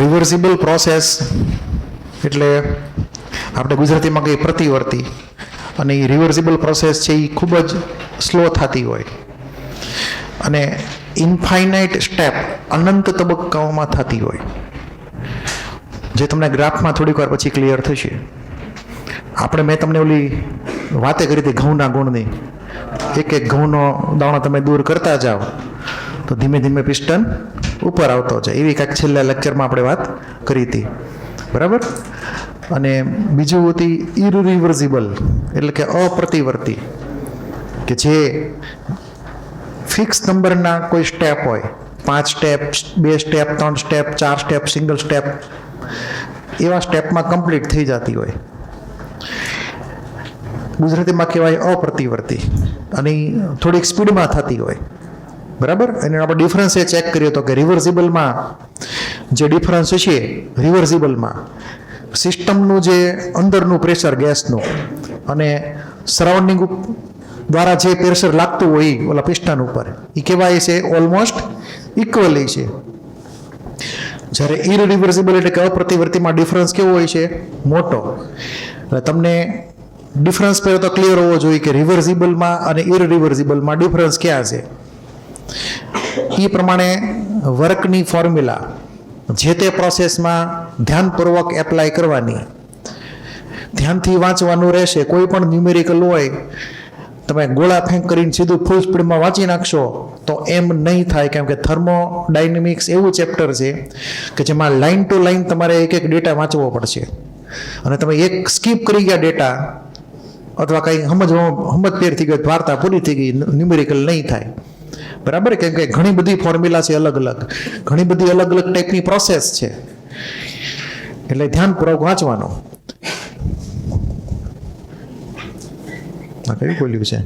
Reversible process એટલે આપણે ગુજરાતીમાં કહીએ પ્રતિવર્તી, અને એ રિવર્સિબલ પ્રોસેસ છે એ ખૂબ જ સ્લો થતી હોય અને ઇન્ફાઇનાઇટ સ્ટેપ અનંત તબક્કાઓમાં થતી હોય, જે તમને ગ્રાફમાં થોડીક વાર પછી ક્લિયર થશે. મેં તમને ઓલી વાતે કરી હતી ઘઉંના ગુણની, એક એક ઘઉંનો દાણો તમે દૂર કરતા જાઓ તો ધીમે ધીમે પિસ્ટન ઉપર આવતો જાય, એવી કાંઈક છેલ્લા લેક્ચરમાં આપણે વાત કરી હતી, બરાબર. અને બીજું હતી ઇરરિવર્સિબલ એટલે કે અપ્રતિવર્તી, કે જે ફિક્સ નંબરના કોઈ સ્ટેપ હોય, 5 step, 2 step, 3 step, 4 step, single step, એવા સ્ટેપમાં કમ્પ્લીટ થઈ જતી હોય. ગુજરાતીમાં કહેવાય અપ્રતિવર્તી, અને થોડીક સ્પીડમાં થતી હોય, બરાબર. અને આપણે ડિફરન્સ એ ચેક કર્યો તો કે રિવર્સિબલમાં જે ડિફરન્સ છે, રિવર્સિબલમાં સિસ્ટમનું જે અંદરનું પ્રેશર ગેસનું અને સરાઉન્ડિંગ દ્વારા જે પ્રેશર લાગતું હોય ઓલા પિસ્ટન ઉપર, એ કહેવાય છે ઓલમોસ્ટ ઇક્વલી છે. જ્યારે ઇરરિવર્સિબલ એટલે કે અપ્રતિવર્તીમાં ડિફરન્સ કેવો હોય છે? મોટો. એટલે તમને ડિફરન્સ પહેલાં તો ક્લિયર હોવો જોઈએ કે રિવર્સિબલમાં અને ઇરરિવર્સિબલમાં ડિફરન્સ ક્યાં છે. એ પ્રમાણે વર્કની ફોર્મ્યુલા જે તે પ્રોસેસમાં ધ્યાનપૂર્વક એપ્લાય કરવાની, ધ્યાનથી વાંચવાનું રહેશે. કોઈ પણ ન્યુમેરિકલ હોય તમે ગોળા ફેંક કરીને સીધું ફૂલ સ્પીડમાં વાંચી નાખશો તો એમ નહીં થાય, કેમ કે થર્મોડાયનેમિક્સ એવું ચેપ્ટર છે કે જેમાં લાઇન ટુ લાઇન તમારે એક એક ડેટા વાંચવો પડશે, અને તમે એક સ્કીપ કરી ગયા ડેટા અથવા કંઈ સમજફેર થઈ ગઈ, વાર્તા પૂરી થઈ ગઈ, ન્યુમેરિકલ નહીં થાય, બરાબર. કેમ કે ઘણી બધી ફોર્મ્યુલા છે, અલગ અલગ ઘણી બધી અલગ અલગ ટાઈપની પ્રોસેસ છે, એટલે ધ્યાનપૂર્વક વાંચવાનો. આ કયું બોલ્યું છે?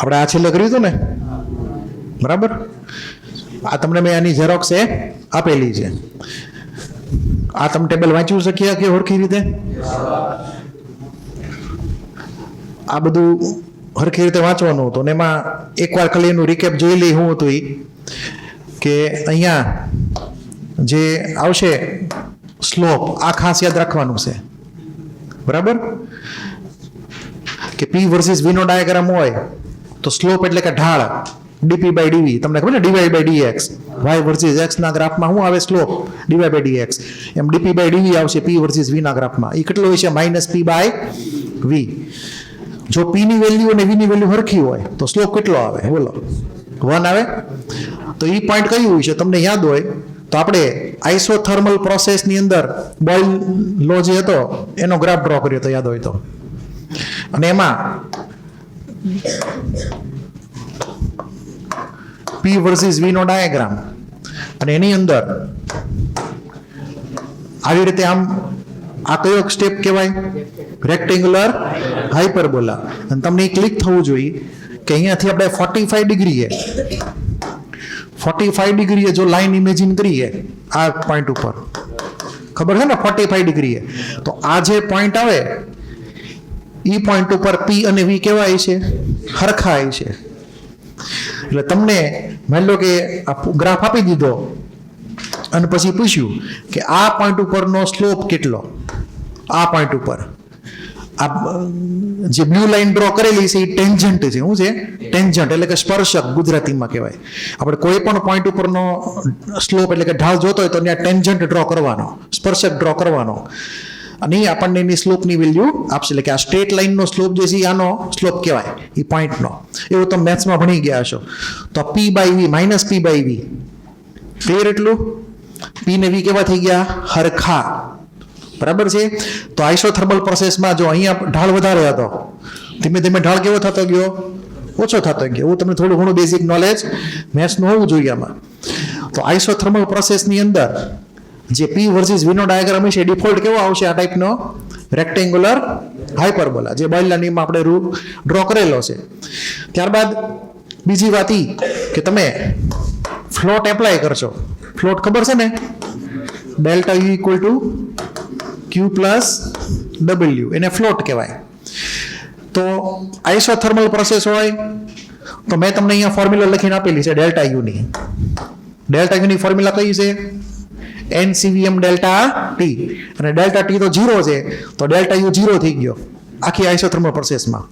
આપણે આ છેલ્લે કર્યું હતું ને, બરાબર. આ તમને મેં આની ઝેરોક્સ એ આપેલી છે. આ તમે ટેબલ વાંચી શકીએ કે ઓળખી રીતે? આ બધું હરખી રીતે વાંચવાનું હતું, ને એમાં એકવાર ખાલી એનું રિકેપ જોઈ લઈ. શું હતું એ કે અહીંયા જે આવશે સ્લોપ, આ ખાસ યાદ રાખવાનું છે, બરાબર. કે પી વર્સિસ વીનો ડાયાગ્રામ હોય તો સ્લોપ એટલે કે ઢાળ, ડીપી બાય ડીવી, તમને ખબર ને, DY by DX. Y versus X ના ગ્રાફમાં શું આવે? Slope DY by DX. એમ ડીપી બાય ડીવી આવશે પી વર્સિસ વી ના ગ્રાફમાં. એ કેટલો હોય છે? Minus P by V. જો પી ની વેલ્યુ અને વી ની વેલ્યુ હરખી હોય તો સ્લોપ કેટલો આવે? બોલો, 1 આવે. તો એ પોઈન્ટ કયું હોય છે? તમને યાદ હોય તો આપણે આઇસોથર્મલ પ્રોસેસની અંદર બોઇલ લો જે હતો એનો ગ્રાફ ડ્રો કર્યો તો, યાદ હોય તો. અને એમાં પી વર્સિસ વી નો ડાયાગ્રામ, અને એની અંદર આવી રીતે આમ આ કયો સ્ટેપ કહેવાય? Rectangular hyperbola. અને તમને ક્લિક થવું જોઈએ કે અહીંયાથી આપણે 45 ડિગ્રીએ 45 ડિગ્રીએ જો લાઈન ઇમેજિન કરીએ આ પોઈન્ટ ઉપર, ખબર છે ને 45 ડિગ્રીએ, તો આ જે પોઈન્ટ આવે એ પોઈન્ટ ઉપર પી અને વી કેવાય છે? હરખાય છે. એટલે તમને માની લો કે આ ગ્રાફ આપી દીધો અને પછી પૂછ્યું કે આ પોઈન્ટ ઉપરનો સ્લોપ કેટલો? આ પોઈન્ટ ઉપર આ જે બ્લુ લાઈન ડ્રો કરેલી છે એ ટેન્જન્ટ છે. શું છે? ટેન્જન્ટ એટલે કે સ્પર્શક ગુજરાતીમાં કહેવાય. આપણે કોઈ પણ પોઈન્ટ ઉપરનો સ્લોપ એટલે કે ઢાળ જોતો હોય તો ત્યાં ટેન્જન્ટ ડ્રો કરવાનો, સ્પર્શક ડ્રો કરવાનો, અને એ આપણને એની સ્લોપની વેલ્યુ આપશે. એટલે કે આ સ્ટ્રેટ લાઇનનો સ્લોપ જે છે આનો સ્લોપ કહેવાય, એ પોઈન્ટનો. એવું તમે મેથ્સમાં ભણી ગયા હશો. તો P by V minus P by V, clear? એટલું પી ને વી કેવા થઈ ગયા? હરખા. બરાબર છે. તો આઇસોથર્મલ પ્રોસેસમાં જો અહીંયા ઢાળ વધારે હતો, ધીમે ધીમે ઢાળ કેવો થતો ગયો? ઓછો થતો ગયો. એવું તમને થોડું ઘણું બેઝિક નોલેજ મેથ્સનું હોવું જોઈએ આમાં. તો આઇસોથર્મલ પ્રોસેસની અંદર જે P વર્સિસ V નો ડાયાગ્રામ છે ડિફોલ્ટ કેવો આવશે? આ ટાઈપનો રેક્ટેન્ગ્યુલર હાઇપરબોલા, જે બોઇલના નિયમમાં આપણે ડ્રો કરેલો છે. ત્યારબાદ બીજી વાત એ કે તમે ફ્લોટ એપ્લાય કરશો. ફ્લોટ ખબર છે ને? Delta you equal to Q plus W, એને ફ્લોટ કહેવાય. તો આઇસોથર્મલ પ્રોસેસ હોય તો મેં તમને અહીંયા ફોર્મ્યુલા લખીને આપેલી છે ડેલ્ટા યુની. ડેલ્ટા યુની ફોર્મ્યુલા કઈ છે? NCVM ડેલ્ટા ટી, અને ડેલ્ટા ટી તો 0 છે, તો ડેલ્ટા યુ 0 થઈ ગયો આખી આઇસોથર્મલ પ્રોસેસમાં.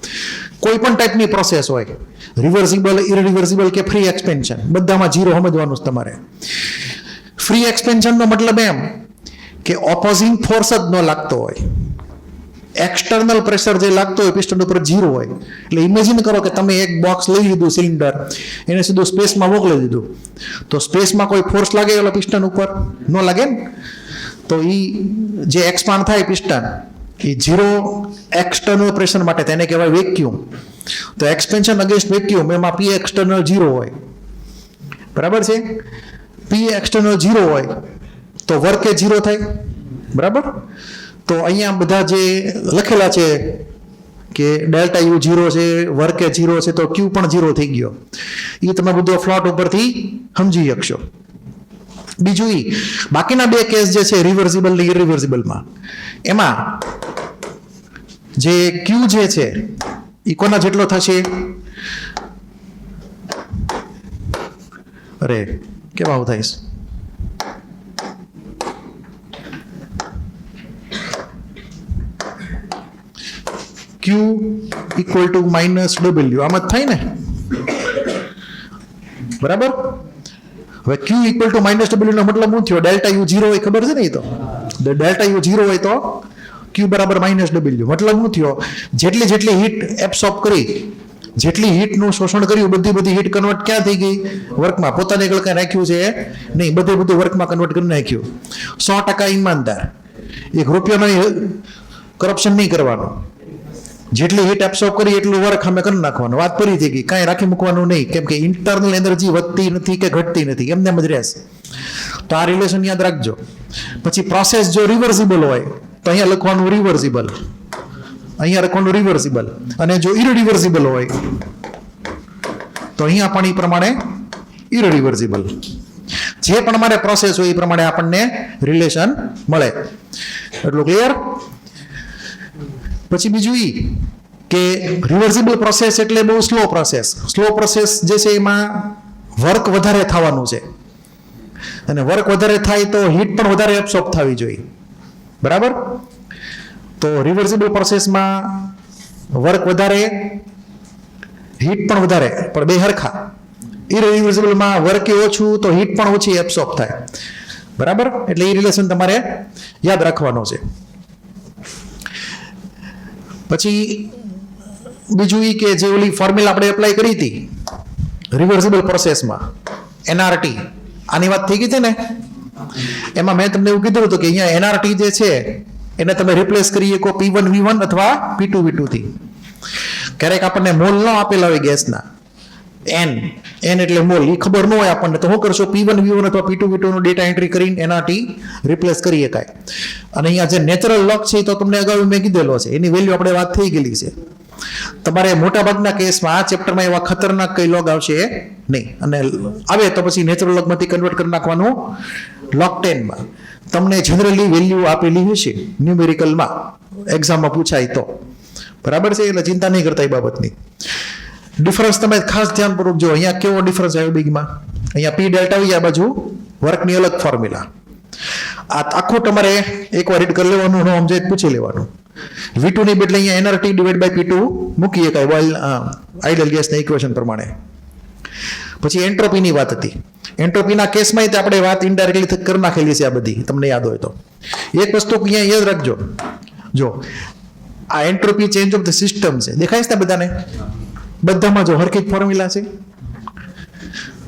કોઈ પણ ટાઈપની પ્રોસેસ હોય, રિવર્સિબલ, ઇરરિવર્સિબલ કે ફ્રી એક્સપેન્શન, બધામાં 0 સમજવાનું છે તમારે. ફ્રી એક્સપેન્શનનો મતલબ એમ કે ઓપોઝિંગ ફોર્સ જ ન લાગતો હોય, એક્સટર્નલ પ્રેશર જે લાગતો હોય પિસ્ટન ઉપર 0 હોય. એટલે ઇમેજિન કરો કે તમે એક બોક્સ લઈ લીધું સિલિન્ડર, એને સીધું સ્પેસમાં મોકલી દીધું, તો સ્પેસમાં કોઈ ફોર્સ લાગે ઓલા પિસ્ટન ઉપર? ન લાગે ને. તો એ જે એક્સપાન્ડ થાય પિસ્ટન, એ 0 એક્સટર્નલ પ્રેશર માટે, તેને કહેવાય વેક્યુમ. તો એક્સપેન્શન અગેન્સ્ટ વેક્યુમ, એમાં P એક્સટર્નલ 0 હોય. બરાબર છે? P એક્સટર્નલ 0 હોય તો વર્ક એ 0 થાય. બરાબર? તો અહીંયા બધા જે લખેલા છે કે ડેલ્ટા યુ 0 છે, વર્ક એ 0 છે, તો ક્યુ પણ 0 થઈ ગયો. એ તમે બધું ફ્લોટ ઉપરથી સમજી શકશો. બીજું એ બાકીના બે કેસ જે છે રિવર્સિબલ ને ઇરિવર્સિબલમાં, એમાં જે ક્યુ જે છે એ કોના જેટલો થશે? અરે કેમ આવું થાય? Q equal to minus W, આમ જ થાય ને? બરાબર. હવે Q equal to minus W નો મતલબ શું થયો? ડેલ્ટા યુ 0 હોય, ખબર છે ને? એ તો ડેલ્ટા યુ 0 હોય તો Q બરાબર માઇનસ ડબલ્યુ. મતલબ શું થયો? જેટલી હીટ એબ્સોર્બ કરી, જેટલી હીટનું શોષણ કર્યું, બધી હીટ કન્વર્ટ ક્યાં થઈ ગઈ? વર્કમાં. પોતાને આગળ કાંઈ રાખ્યું છે નહીં, બધું વર્કમાં કન્વર્ટ કરી નાખ્યું. 100% ઈમાનદાર, એક રૂપિયાનો કરપ્શન નહીં કરવાનો. જેટલી હીટ એબ્સોર્બ કરી એટલું વર્ક અમે કરી નાખવાનું. વાત પૂરી થઈ ગઈ, કાંઈ રાખી મૂકવાનું નહીં, કેમ કે ઇન્ટરનલ એનર્જી વધતી નથી કે ઘટતી નથી, એમને એમ જ રહેશે. તો આ રિલેશન યાદ રાખજો. પછી પ્રોસેસ જો રિવર્સિબલ હોય તો અહીંયા લખવાનું રિવર્સિબલ, અહીંયા લખવાનું રિવર્સિબલ, અને જો ઇરરિવર્સિબલ હોય તો અહીંયા પણ એ પ્રમાણે ઇરરિવર્સિબલ. જે પણ અમારે પ્રોસેસ હોય એ પ્રમાણે આપણને રિલેશન મળે. એટલું ક્લિયર? પછી બીજું એ કે રિવર્સિબલ પ્રોસેસ એટલે બહુ સ્લો પ્રોસેસ. સ્લો પ્રોસેસ જે છે એમાં વર્ક વધારે થવાનું છે, અને વર્ક વધારે થાય તો હીટ પણ વધારે એબ્સોર્બ થવી જોઈએ. બરાબર? તો રિવર્સિબલ પ્રોસેસમાં વર્ક વધારે, હીટ પણ વધારે, પણ બે હરખા. ઇરરિવર્સિબલમાં વર્ક ઓછું તો હીટ પણ ઓછી એબ્સોર્બ થાય. બરાબર? એટલે એ રિલેશન તમારે યાદ રાખવાનો છે. પછી બીજું એ કે જે ઓલી ફોર્મ્યુલા આપણે એપ્લાય કરી હતી રિવર્સિબલ પ્રોસેસમાં, NRT, આની વાત થઈ ગઈ હતી ને? એમાં મેં તમને એવું કીધું હતું કે અહીંયા NRT જે છે એને તમે રિપ્લેસ કરી શકો P1 V1 અથવા P2 V2 થી. ક્યારેક આપણને મોલ ન આપેલા હોય ગેસના, N એટલે મોલ, એ ખબર ન હોય આપણને, તો શું કરશો? P1 V1 અથવા P2 V2 નો ડેટા એન્ટ્રી કરીને NRT રિપ્લેસ કરી શકાય. અને અહીંયા જે નેચરલ લોગ છે તો તમને અગાઉ મેં કીધેલો છે, એની વેલ્યુ આપણે વાત થઈ ગયેલી છે. તમારે મોટાભાગના કેસમાં આ ચેપ્ટરમાં એવા ખતરનાક કઈ લોગ આવશે નહીં, અને આવે તો પછી નેચરલ લોગમાંથી કન્વર્ટ કરી નાખવાનું લોગ 10માં. તમને જનરલી વેલ્યુ આપેલી હશે ન્યુમેરિકલમાં, એક્ઝામમાં પૂછાય તો. બરાબર છે? એટલે ચિંતા નહીં કરતા એ બાબતની. ડિફરન્સ તમે ખાસ ધ્યાનપૂર્વક જો. અહીંયા કેવો ડિફરન્સ આવ્યો બીગમાં? અહીંયા P ડેલ્ટા આવી, આ બાજુ વર્કની અલગ ફોર્મ્યુલા. આ આખું તમારે એકવાર રીડ કરી લેવાનું, નો સમજાય પૂછી લેવાનું. V2 ની બદલે અહીંયા NRT ડિવાઇડ બાય P2 મૂકી શકાય બોઇલ આઇડલ ગેસના ઇક્વેશન પ્રમાણે. પછી એન્ટ્રોપીની વાત હતી. એન્ટ્રોપીના કેસમાં આપણે વાત ઇનડાયરેક્ટલી કરી નાખેલી છે આ બધી, તમને યાદ હોય તો. એક વસ્તુ અહીંયા યાદ રાખજો, જો આ entropy change of the system છે, દેખાય છે ને બધાને? બધામાં જો હરખી જ ફોર્મ્યુલા છે.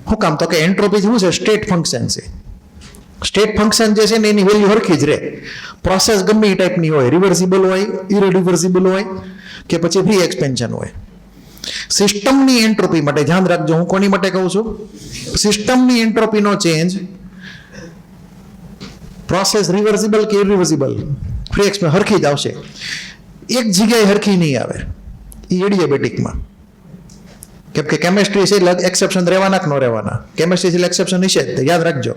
શું કામ? તો કે એન્ટ્રોપી શું છે? સ્ટેટ ફંક્શન છે. સ્ટેટ ફંક્શન જે છે ને એની વેલ્યુ હરખી જ રહે. પ્રોસેસ ગમે એ ટાઈપની હોય, રિવર્સિબલ હોય, ઇરરિવર્સિબલ હોય કે પછી ફ્રી એક્સપેન્શન હોય. સિસ્ટમની એન્ટ્રોપી માટે ધ્યાન રાખજો, હું કોની માટે કહું છું? સિસ્ટમની એન્ટ્રોપીનો ચેન્જ પ્રોસેસ રિવર્સિબલ કે ઇરિવર્સિબલ, ફ્રી એક્સપેન્શન હરખી જ આવશે. એક જગ્યાએ હરખી નહીં આવે એ એડિયાબેટિકમાં. કેમ કે કેમેસ્ટ્રી છે એટલે એક્સેપ્શન રહેવાના કે ન રહેવાના, કેમેસ્ટ્રી છે એટલે એક્સેપ્શન હશે જ, યાદ રાખજો.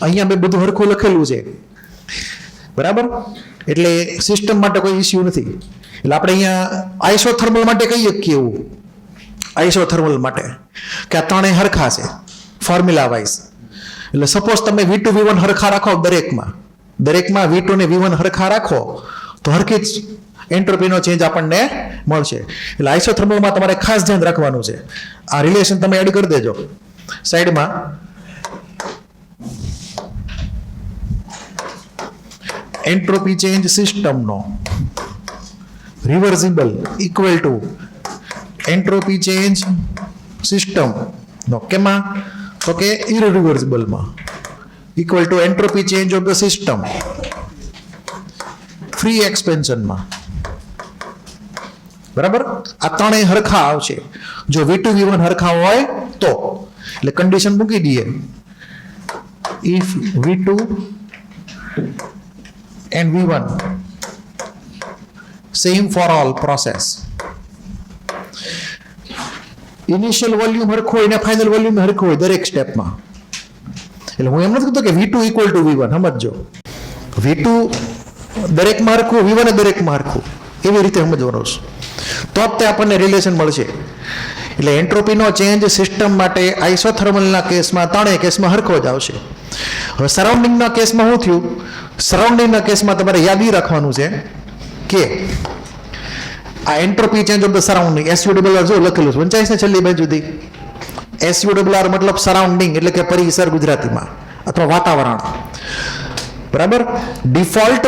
અહીંયા મેં બધું હરખું લખેલું છે, બરાબર? એટલે સિસ્ટમ માટે કોઈ ઇસ્યુ નથી. એટલે આપણે અહીંયા આઇસોથર્મલ માટે કહીએ કે એવું, આઇસોથર્મલ માટે કે આ ત્રણેય હરખા છે ફોર્મ્યુલા વાઇઝ. એટલે સપોઝ તમે V2 V1 હરખા રાખો દરેકમાં V2 ને V1 હરખા રાખો તો હરખી જ એન્ટ્રોપીનો ચેન્જ આપણને મળશે. એટલે આઇસોથર્મલમાં તમારે ખાસ ધ્યાન રાખવાનું છે. આ રિલેશન તમે એડ કરી દેજો સાઈડમાં. એન્ટ્રોપી ચેન્જ સિસ્ટમનો reversible equal to entropy change સિસ્ટમનો કેમાં? તો કે ઇરરિવર્સિબલમાં equal to entropy change of the system free એક્સપેન્શનમાં. બરાબર? આ ત્રણેય હરખા આવશે જો V2 V1 હરખા હોય તો. એટલે કન્ડિશન મૂકી દઈએ, if V2 and V1 same for all process. Initial volume હરખું હોય ને ફાઇનલ વોલ્યુમ હરખું હોય દરેક સ્ટેપમાં. એટલે હું એમ નથી કહેતો કે V2 ઇક્વલ ટુ V1, સમજજો. V2 દરેકમાં હરખું, V1 દરેકમાં હરખું, એવી રીતે સમજવાનું છે તો જ તે આપણને રિલેશન મળશે. એટલે એન્ટ્રોપીનો ચેન્જ સિસ્ટમ માટે આઇસોથર્મલના કેસમાં ત્રણેય કેસમાં હરખો જ આવશે. હવે સરાઉન્ડિંગના કેસમાં શું થયું? સરાઉન્ડિંગના કેસમાં તમારે યાદ રાખવાનું છે કે આ entropy change of the surrounding SURR જો લખેલું છે વંચાય છે છેલ્લી બાજુથી. SURR મતલબ સરાઉન્ડિંગ એટલે કે પરિસર ગુજરાતીમાં, અથવા વાતાવરણ. બરાબર? ડિફોલ્ટ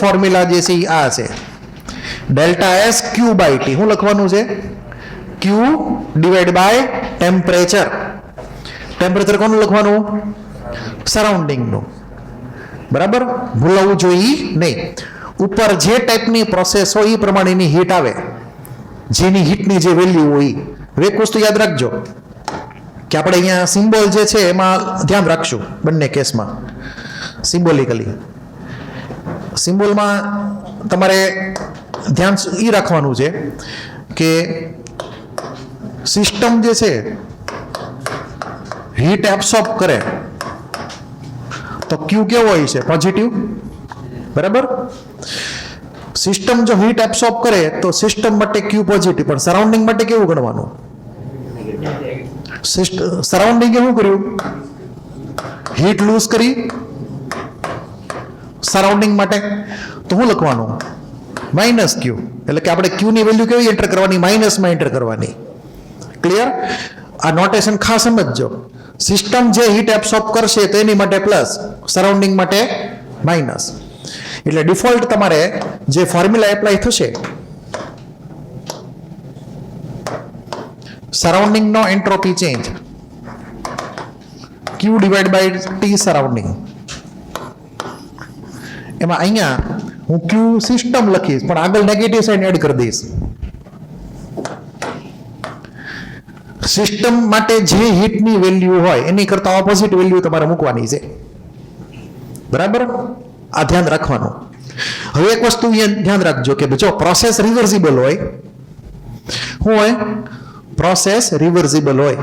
ફોર્મ્યુલા જે છે એ આ છે, delta S Q by T. શું લખવાનું છે? Q divide by temperature. Temperature કોનું લખવાનું? સરાઉન્ડિંગનું. બરાબર? ભૂલવું જોઈએ નહીં. ઉપર જે ટાઈપની પ્રોસેસ હોય એ પ્રમાણેની હીટ આવે, જેની હીટની જે વેલ્યુ હોય. એક વસ્તુ યાદ રાખજો કે આપણે અહીંયા સિમ્બોલ જે છે એમાં ધ્યાન રાખશું બંને કેસમાં. સિમ્બોલિકલી સિમ્બોલમાં તમારે ધ્યાન એ રાખવાનું છે કે સિસ્ટમ જે છે હીટ એબ્સોર્બ કરે તો Q કેવો હોય છે? પોઝિટિવ. બરાબર? સિસ્ટમ જો હીટ એબ્સોર્બ કરે તો સિસ્ટમ માટે Q પોઝિટિવ, પણ સરાઉન્ડિંગ માટે કેવું ગણવાનું? સરાઉન્ડિંગે શું કર્યું? હીટ લૂઝ કરી સરાઉન્ડિંગ માટે, તો શું લખવાનું? Minus Q. એટલે કે આપણે Q ની વેલ્યુ કેવી એન્ટર કરવાની? માઇનસમાં એન્ટર કરવાની. ક્લિયર? આ નોટેશન ખાસ સમજજો. સિસ્ટમ જે હીટ એબ્સોર્બ કરશે તો એની માટે પ્લસ, સરાઉન્ડિંગ માટે માઇનસ. એટલે ડિફોલ્ટ તમારે જે ફોર્મ્યુલા એપ્લાય થશે, સરાઉન્ડિંગનો entropy change Q divide by T surrounding. એમાં અહીંયા હું Q સિસ્ટમ લખીશ પણ આગળ નેગેટિવ સાઇન એડ કરી દઈશ. સિસ્ટમ માટે જે હીટની વેલ્યુ હોય એની કરતા ઓપોઝિટ વેલ્યુ તમારે મૂકવાની છે. બરાબર? આ ધ્યાન રાખવાનું. હવે એક વસ્તુ ધ્યાન રાખજો કે જો પ્રોસેસ રિવર્સિબલ હોય, શું હોય? પ્રોસેસ રિવર્સિબલ હોય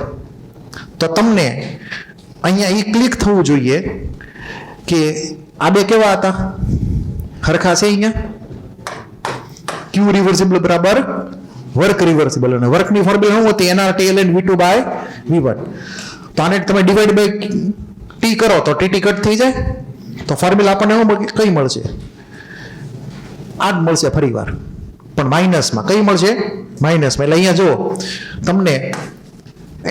તો તમને અહીંયા એ ક્લિક થવું જોઈએ કે આ બે કેવા હતા? હરખા છે. અહીંયા Q રિવર્સિબલ બરાબર વર્ક રિવર્સિબલ, અને વર્કની ફોર્મ્યુલા શું હતી? nRT V2 by V1. તો આને તમે ડિવાઈડ બાય T કરો તો TT કટ થઈ જાય. તો ફોર્મ્યુલા આપણને શું કઈ મળશે? આ જ મળશે ફરી વાર, પણ માઇનસમાં. કઈ મળશે? માઇનસમાં. એટલે અહીંયા જુઓ તમને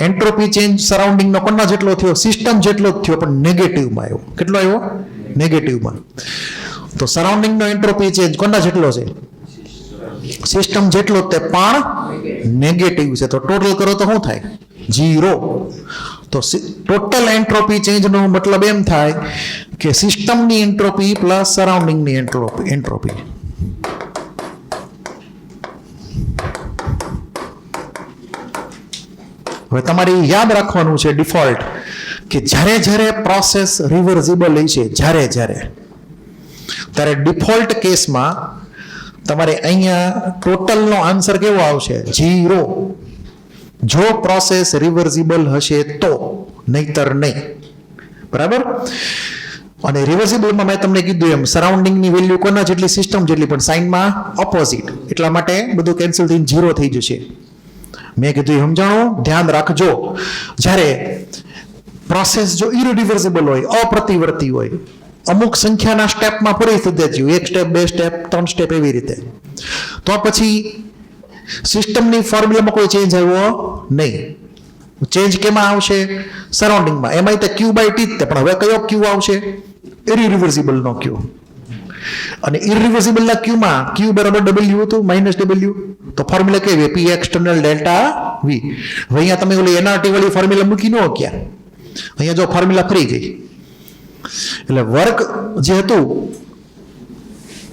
એન્ટ્રોપી ચેન્જ સરાઉન્ડિંગનો કોના જેટલો થયો? સિસ્ટમ જેટલો જ થયો, પણ નેગેટિવમાં આવ્યો. કેટલો આવ્યો? નેગેટિવમાં. તો સરાઉન્ડિંગનો એન્ટ્રોપી ચેન્જ કોના જેટલો છે? સિસ્ટમ જેટલો જ તે પણ નેગેટિવ છે. તો ટોટલ કરો તો શું થાય? 0. તો ટોટલ એન્ટ્રોપી ચેન્જનો મતલબ એમ થાય કે સિસ્ટમની એન્ટ્રોપી પ્લસ સરાઉન્ડિંગની એન્ટ્રોપી. હવે તમારે યાદ રાખવાનું છે ડિફોલ્ટ કે જ્યારે પ્રોસેસ રિવર્સિબલ છે ત્યારે ડિફોલ્ટ કેસમાં તમારે અહીંયા ટોટલનો આન્સર કેવો આવશે? 0. જો પ્રોસેસ રિવર્સિબલ હશે તો, નહીતર નહીં. બરાબર? અને રિવર્સિબલમાં મેં તમને કીધું એમ સરાઉન્ડિંગની વેલ્યુ કોના જેટલી? સિસ્ટમ જેટલી, પણ સાઇનમાં ઓપોઝિટ. એટલા માટે બધું કેન્સલ થઈને 0 થઈ જશે. મેં કીધું સમજાણું? ધ્યાન રાખજો. જ્યારે પ્રોસેસ જો ઇરિવર્સિબલ હોય, અપ્રતિવર્તી હોય, અમુક સંખ્યાના સ્ટેપમાં પૂરી થઈ જતી હોય, 1 સ્ટેપ 2 સ્ટેપ 3 સ્ટેપ એવી રીતે, તો પછી સિસ્ટમની ફોર્મ્યુલામાં કોઈ ચેન્જ આવ્યો નહીં. ચેન્જ કેમાં આવશે? સરાઉન્ડિંગમાં. એમાંય તો ક્યુ બાય ટી જ તે, પણ હવે કયો ક્યુ આવશે? ઇરિવર્સિબલ નો ક્યુ. અને ઇરિવર્સિબલના ક્યુમાં ક્યુ બરાબર ડબલ્યુ હતું, માઇનસ ડબલ્યુ. તો ફોર્મ્યુલા કેવી? P external delta V. હવે અહીંયા તમે ઓલી એનઆરટી વાળી ફોર્મ્યુલા મૂકી ન ક્યાં? અહીંયા જો ફોર્મ્યુલા ફરી ગઈ. એટલે વર્ક જે હતું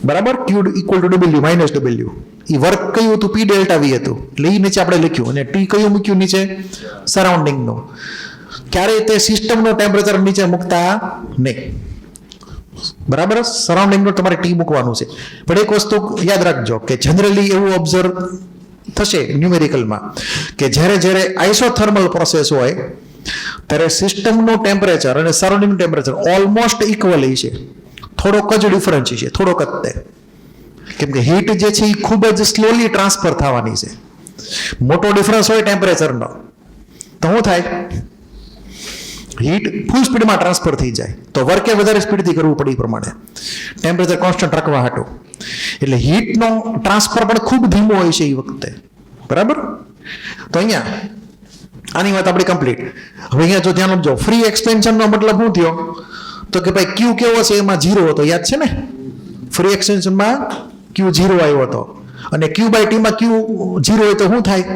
બરાબર, Q equal to W minus W, એ વર્ક કયું હતું? પી ડેલ્ટા વી હતું. એટલે એ નીચે આપણે લખ્યું. અને ટી કયું મૂક્યું નીચે? સરાઉન્ડિંગનો. ક્યારેય તે સિસ્ટમનો ટેમ્પરેચર નીચે મૂકતા નહીં. બરાબર? સરાઉન્ડિંગનો તમારે ટી મૂકવાનું છે. પણ એક વસ્તુ યાદ રાખજો કે જનરલી એવું ઓબ્ઝર્વ થશે ન્યુમેરિકલમાં કે જ્યારે આઇસોથર્મલ પ્રોસેસ હોય ત્યારે સિસ્ટમનું ટેમ્પરેચર અને સરાઉન્ડિંગનું ટેમ્પરેચર ઓલમોસ્ટ ઇક્વલ છે. થોડોક જ ડિફરન્સ છે, થોડોક જ તે. કેમ કે હીટ જે છે એ ખૂબ જ સ્લોલી ટ્રાન્સફર થવાની છે. મોટો ડિફરન્સ હોય ટેમ્પરેચરનો તો શું થાય? હીટ ફૂલ સ્પીડમાં ટ્રાન્સફર થઈ જાય. તો વર્કે વધારે સ્પીડથી કરવું પડે એ પ્રમાણે ટેમ્પરેચર કોન્સ્ટન્ટ રાખવા હાટું. એટલે હીટનો ટ્રાન્સફર પણ ખૂબ ધીમો હોય છે એ વખતે. બરાબર? તો અહીંયા આની વાત આપણી કમ્પ્લીટ. હવે અહીંયા જો ધ્યાન આપજો, ફ્રી એક્સટેન્શનનો મતલબ શું થયો? તો કે ભાઈ ક્યુ કેવો છે? એમાં 0 હતો, યાદ છે ને? ફ્રી એક્સટેન્શનમાં ક્યુ 0 આવ્યો હતો. અને ક્યુ બાય ટીમાં ક્યુ 0 હોય તો શું થાય?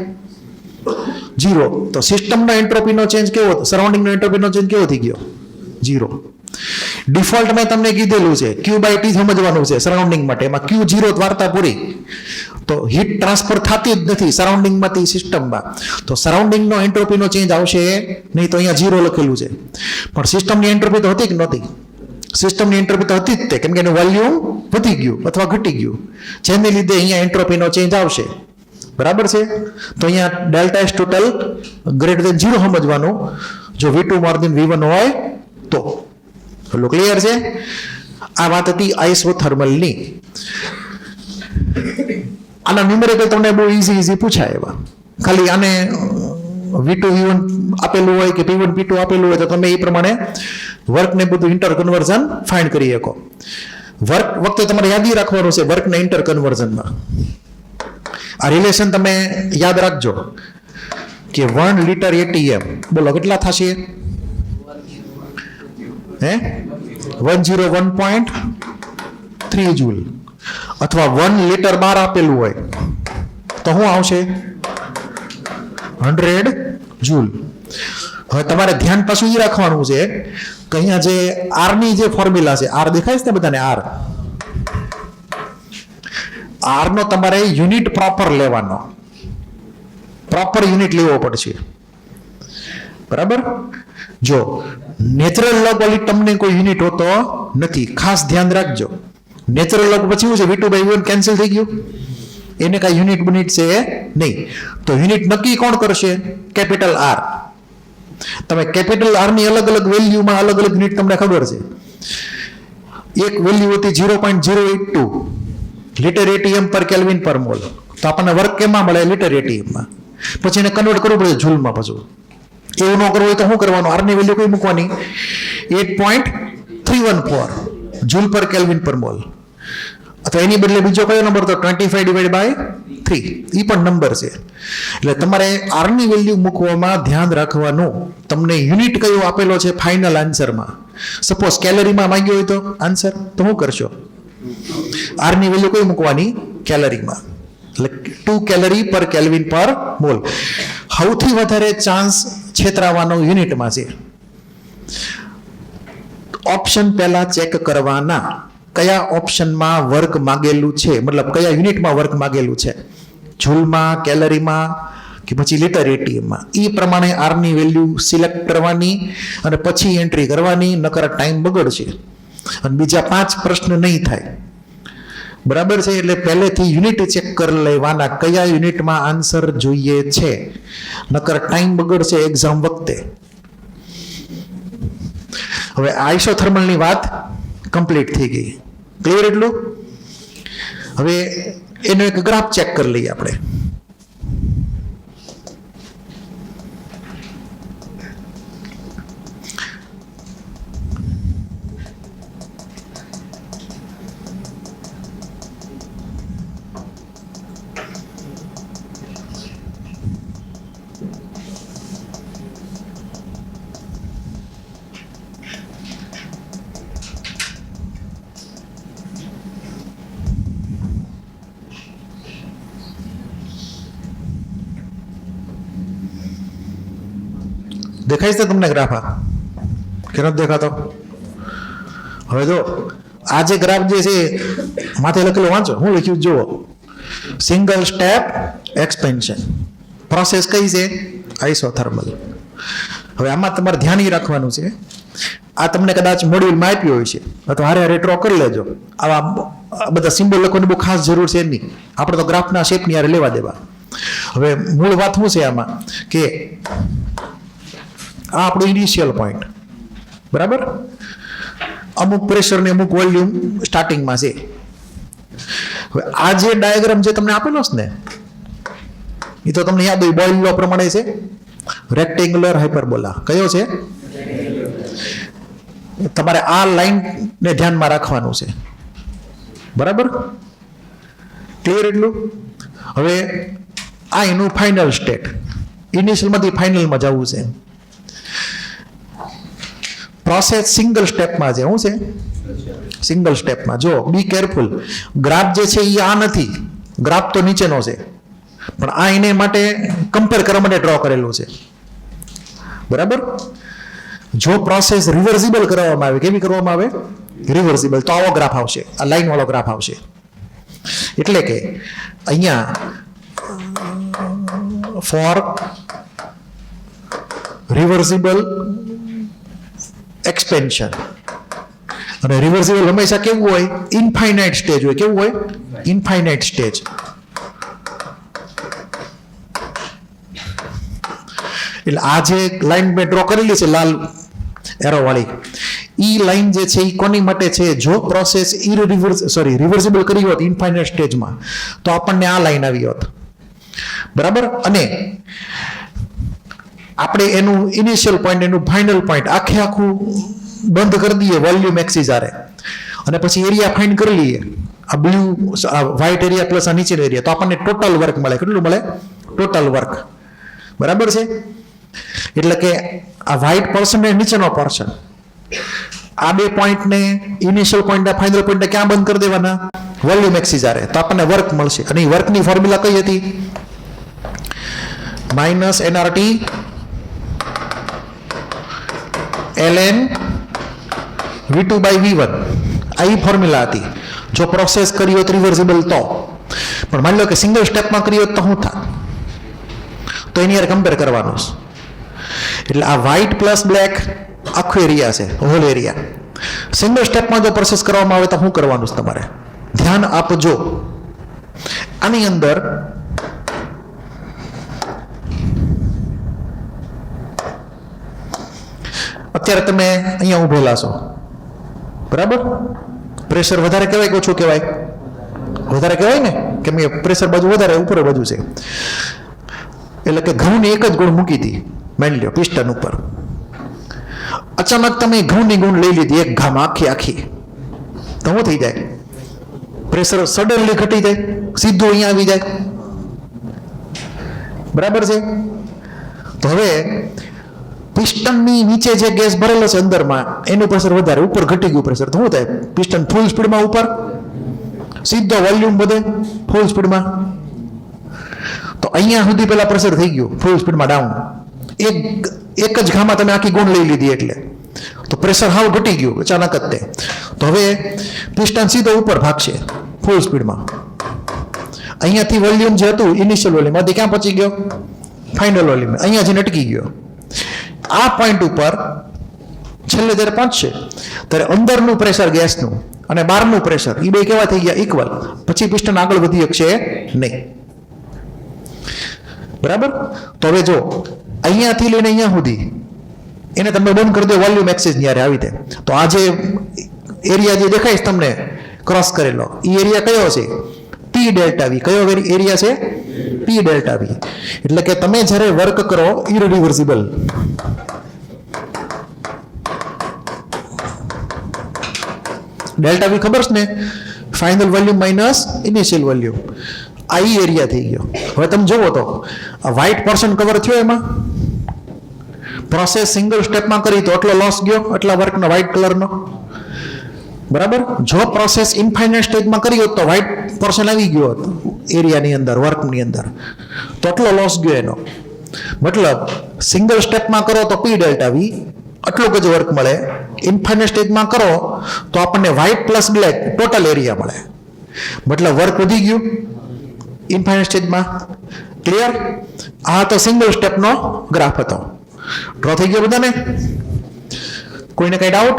0. તો સિસ્ટમનો એન્ટ્રોપીનો ચેન્જ કેવો? સરાઉન્ડિંગનો એન્ટ્રોપીનો ચેન્જ કેવો થઈ ગયો? 0. ડિફોલ્ટ મેં તમને કીધેલું છે ક્યુ બાય ટી સમજવાનું છે સરાઉન્ડિંગ માટે. એમાં ક્યુ 0 વાર્તા પૂરી. તો હીટ ટ્રાન્સફર થતી જ નથી સરાઉન્ડિંગમાંથી સિસ્ટમમાં. તો સરાઉન્ડિંગનો એન્ટ્રોપીનો ચેન્જ આવશે નહીં. તો અહીંયા 0 લખેલું છે. પણ સિસ્ટમની એન્ટ્રોપી તો હતી કે નહોતી? સિસ્ટમની એન્ટ્રોપી તો હતી જ તે, કેમ કે એનું વોલ્યુમ વધી ગયું અથવા ઘટી ગયું, જેને લીધે અહીંયા એન્ટ્રોપીનો ચેન્જ આવશે. બરાબર છે? તો અહીંયા delta S total greater than 0 સમજવાનું જો V2 મોર દેન V1 હોય તો. એટલું ક્લિયર છે? આ વાત હતી આઇસોથર્મલની. આના ન્યુમેરિકલ તમને બહુ ઇઝી પૂછાય એવા. ખાલી આને V2 V1 આપેલું હોય કે P1 P2 આપેલું હોય તો તમે એ પ્રમાણે વર્કને બધું ઇન્ટર કન્વર્ઝન ફાઇન્ડ કરી શકો. વર્ક વખતે તમારે યાદ રાખવાનું છે વર્કને ઇન્ટર કન્વર્ઝનમાં. આ રિલેશન તમે યાદ રાખજો કે 1 લિટર ATM બોલો કેટલા થશે? 101.3 જૂલ. અથવા 1 લિટર બાર આપેલું હોય તો શું આવશે? 100 જૂલ. હવે તમારે ધ્યાન પાછું એ રાખવાનું છે કે અહીંયા જે R ની જે ફોર્મ્યુલા છે, R દેખાય છે ને બધાને? R નો તમારે યુનિટ પ્રોપર લેવાનો, પ્રોપર યુનિટ લેવો પડશે. બરાબર? જો નેચરલ લોગ વાળી તમને કોઈ યુનિટ હોતો નથી, ખાસ ધ્યાન રાખજો. નેચરલ લોગ પછી શું છે? V2 by V1 કેન્સલ થઈ ગયું, એને કાંઈ યુનિટ બનિટ છે નહીં. તો યુનિટ નક્કી કોણ કરશે? Capital R. તમે કેપિટલ R ની અલગ અલગ વેલ્યુમાં અલગ અલગ યુનિટ તમને ખબર છે. એક વેલ્યુ હતી 0.082 લિટર ATM પર કેલ્વિન પર મોલ. તો આપણને વર્ક કેમાં મળે? લિટર ATMમાં. પછી એને કન્વર્ટ કરવું પડે જૂલમાં. પાછું એવું ન કરવું હોય તો શું કરવાનું? R ની વેલ્યુ કઈ મૂકવાની? 8.314 જૂલ પર કેલ્વિન પર મોલ. અથવા એની બદલે બીજો કયો નંબર? તો 25/3. એ પણ નંબર છે. એટલે તમારે R ની વેલ્યુ મૂકવામાં ધ્યાન રાખવાનું. તમને યુનિટ કયો આપેલો છે ફાઇનલ આન્સરમાં? સપોઝ કેલરીમાં માંગ્યો હોય તો આન્સર તો શું કરશો? R ની વેલ્યુ કઈ મૂકવાની? કેલરીમાં. એટલે 2 કેલરી પર કેલ્વિન પર મોલ. સૌથી વધારે ચાન્સ છેતરાવાનો યુનિટમાં છે. ઓપ્શન પહેલા ચેક કરવાના, કયા ઓપ્શનમાં વર્ક માગેલું છે, મતલબ કયા યુનિટમાં વર્ક માગેલું છે, જૂલમાં, કેલરીમાં કે પછી લીટર એટીએમમાં. એ પ્રમાણે આરની વેલ્યુ સિલેક્ટ કરવાની અને પછી એન્ટ્રી કરવાની, નકર ટાઈમ બગડશે અને બીજા 5 પ્રશ્ન નહીં થાય. બરાબર છે. એટલે પહેલેથી યુનિટ ચેક કરી લેવાના, કયા યુનિટમાં આન્સર જોઈએ છે, નકર ટાઈમ બગડશે એક્ઝામ વખતે. હવે આઇસોથર્મલની વાત કમ્પ્લીટ થઈ ગઈ. ક્લિયર એટલું? હવે એનો એક ગ્રાફ ચેક કરી લઈએ આપણે. દેખાય છે તમને ગ્રાફ? કે નથી દેખાતો? હવે જો આ જે ગ્રાફ જે છે માથે લખેલું વાંચો, હું લખ્યું જુઓ. સિંગલ સ્ટેપ એક્સપેન્શન પ્રોસેસ કઈ છે? આઇસોથર્મલ. હવે આમાં તમારે ધ્યાન એ રાખવાનું છે, આ તમને કદાચ મોડ્યુલમાં આપ્યું હોય છે અથવા હારે હારે ડ્રો કરી લેજો. આવા બધા સિમ્બોલ લખવાની બહુ ખાસ જરૂર છે નહીં, આપણે તો ગ્રાફના શેપની હારે લેવા દેવા. હવે મૂળ વાત શું છે આમાં કે આ આપણું ઇનિશિયલ પોઈન્ટ, બરાબર? અમુક પ્રેશર ને અમુક વોલ્યુમ સ્ટાર્ટિંગમાં છે. હવે આ જે ડાયાગ્રામ જે તમને આપેલો છે ને, એ તો તમને યાદ હોય, બોઇલ લો પ્રમાણે છે. રેક્ટેન્ગ્યુલર હાઇપરબોલા કયો છે? તમારે આ લાઈન ને ધ્યાનમાં રાખવાનું છે, બરાબર? ક્લિયર એટલું? હવે આ એનું ફાઇનલ સ્ટેટ, ઇનિશિયલમાંથી ફાઇનલમાં જવું છે. પ્રોસેસ સિંગલ સ્ટેપમાં છે. શું છે? સિંગલ સ્ટેપમાં. જો બી કેરફુલ, ગ્રાફ જે છે એ આ નથી, ગ્રાફ તો નીચેનો છે, પણ આ એને માટે કમ્પેર કરવા માટે ડ્રો કરેલું છે, બરાબર? જો પ્રોસેસ રિવર્સિબલ કરવામાં આવે, કેવી કરવામાં આવે? રિવર્સિબલ, તો આવો ગ્રાફ આવશે, આ લાઈન વાળો ગ્રાફ આવશે. એટલે કે અહીંયા ફોર રિવર્સિબલ એક્સપેન્શન, અને રિવર્સિબલ હંમેશા કેવું હોય? ઇનફાઇનાઇટ સ્ટેજ હોય. કેવું હોય? Infinite stage. એટલે આ જે લાઈન મેં ડ્રો કરેલી છે લાલ એરો વાળી, ઈ લાઈન જે છે એ કોની માટે છે? જો પ્રોસેસ રિવર્સિબલ કરી હોત ઇનફાઇનાઇટ સ્ટેજમાં તો આપણને આ લાઈન આવી હોત, બરાબર? અને આપણે એનું ઇનિશિયલ પોઈન્ટ, એનું ફાઇનલ પોઈન્ટ આખે આખું બંધ કરી દઈએ વોલ્યુમ એક્સિસ આરે, અને પછી એરિયા ફાઇન્ડ કરી લઈએ, આ બ્લુ વ્હાઇટ એરિયા પ્લસ આ નીચેનો એરિયા, તો આપણને ટોટલ વર્ક મળે. કેટલું મળે? ટોટલ વર્ક, બરાબર છે? એટલે કે આ વ્હાઇટ પોર્શન ને નીચેનો પોર્શન, આ બે પોઈન્ટને ઇનિશિયલ પોઈન્ટ ફાઇનલ પોઈન્ટને ક્યાં બંધ કરી દેવાના? વોલ્યુમ એક્સિસ આરે, તો આપણને વર્ક મળશે. અને એ વર્કની ફોર્મ્યુલા કઈ હતી? Minus NRT ln V2 by V1, આ ફોર્મ્યુલા હતી. જો પ્રોસેસ કરી હોત રિવર્સિબલ તો. પણ માની લો કે સિંગલ સ્ટેપમાં કરી હોત તો શું થાય? તો એની યાર કમ્પેર કરવાનું. એટલે આ વ્હાઇટ પ્લસ બ્લેક આખો એરિયા છે, હોલ એરિયા. સિંગલ સ્ટેપમાં જો પ્રોસેસ કરવામાં આવે તો શું કરવાનું છે તમારે? ધ્યાન આપજો. આની અંદર અત્યારે તમે અહીંયા ઉભેલા છો, બરાબર? પ્રેશર વધારે કહેવાય કે ઓછું કહેવાય? વધારે કહેવાય ને, કેમ કે પ્રેશર બાજુ વધારે, ઉપર બાજુ છે. એટલે કે ઘઉંની એક જ ગુણ મૂકી હતી, માની લો પિસ્ટન ઉપર. અચાનક તમે ઘઉંની ગુણ લઈ લીધી એક ઘામાં આખી, તો શું થઈ જાય? પ્રેશર સડનલી ઘટી જાય, સીધું અહીંયા આવી જાય, બરાબર છે? તો હવે પિસ્ટનની નીચે જે ગેસ ભરેલો છે અંદરમાં, એનું પ્રેશર વધારે, ઉપર ઘટી ગયું પ્રેશર, તો શું થાય? પિસ્ટન ફૂલ સ્પીડમાં ઉપર, સીધો વોલ્યુમ વધે ફૂલ સ્પીડમાં. તો અહીંયા સુધી પેલા પ્રેશર થઈ ગયું ફૂલ સ્પીડમાં ડાઉન, એક જ ઘામાં તમે આખી ગુણ લઈ લીધી એટલે તો પ્રેશર હાવ ઘટી ગયું અચાનક જ તે. તો હવે પિસ્ટન સીધો ઉપર ભાગશે ફૂલ સ્પીડમાં. અહીંયાથી વોલ્યુમ જે હતું ઇનિશિયલ વોલ્યુમ આથી ક્યાં પહોંચી ગયો? Final volume. અહીંયા જઈને અટકી ગયો. આ પોઈન્ટ ઉપર છેલ્લે જ્યારે પહોંચશે ત્યારે અંદરનું પ્રેશર ગેસનું અને બહારનું પ્રેશર એ બે કેવા થઈ ગયા? ઇક્વલ. પછી પિસ્ટન આગળ વધી શકશે નહીં. બરાબર. તો હવે જો અહીંયાથી લઈને અહીંયા સુધી એને તમે બંધ કરી દો વોલ્યુમ એક્સિસ જ્યારે આવી રીતે, તો આ જે એરિયા જે દેખાય છે તમને ક્રોસ કરેલો એ એરિયા કયો છે? P delta V. કયો એરિયા છે? P delta V. એટલે કે તમે જ્યારે વર્ક કરો ઇરરિવર્સિબલ, ડેલ્ટા વી ખબર છે ને? Final volume minus initial volume. આ ઈ એરિયા થઈ ગયો. હવે તમે જુઓ તો આ વ્હાઇટ પોર્શન કવર થયો, એમાં પ્રોસેસ સિંગલ સ્ટેપમાં કરી તો આટલો લોસ ગયો, આટલા વર્કનો વ્હાઇટ કલરનો. બરાબર. જો પ્રોસેસ ઇન્ફાઇનાઇટ સ્ટેજમાં કરી હોત તો વ્હાઇટ પોર્શન આવી ગયો હોત એરિયાની અંદર, વર્કની અંદર, તો આટલો લોસ ગયો એનો. મતલબ સિંગલ સ્ટેપમાં કરો તો પી ડેલ્ટા વી આટલું જ વર્ક મળે, ઇન્ફાઇનાઇટ સ્ટેજમાં કરો તો આપણને white plus black total area મળે. મતલબ વર્ક વધી ગયું ઇન્ફાઇનાઇટ સ્ટેજમાં. ક્લિયર? આ તો સિંગલ સ્ટેપનો ગ્રાફ હતો. ડ્રો થઈ ગયો બધાને? કોઈને કઈ ડાઉટ?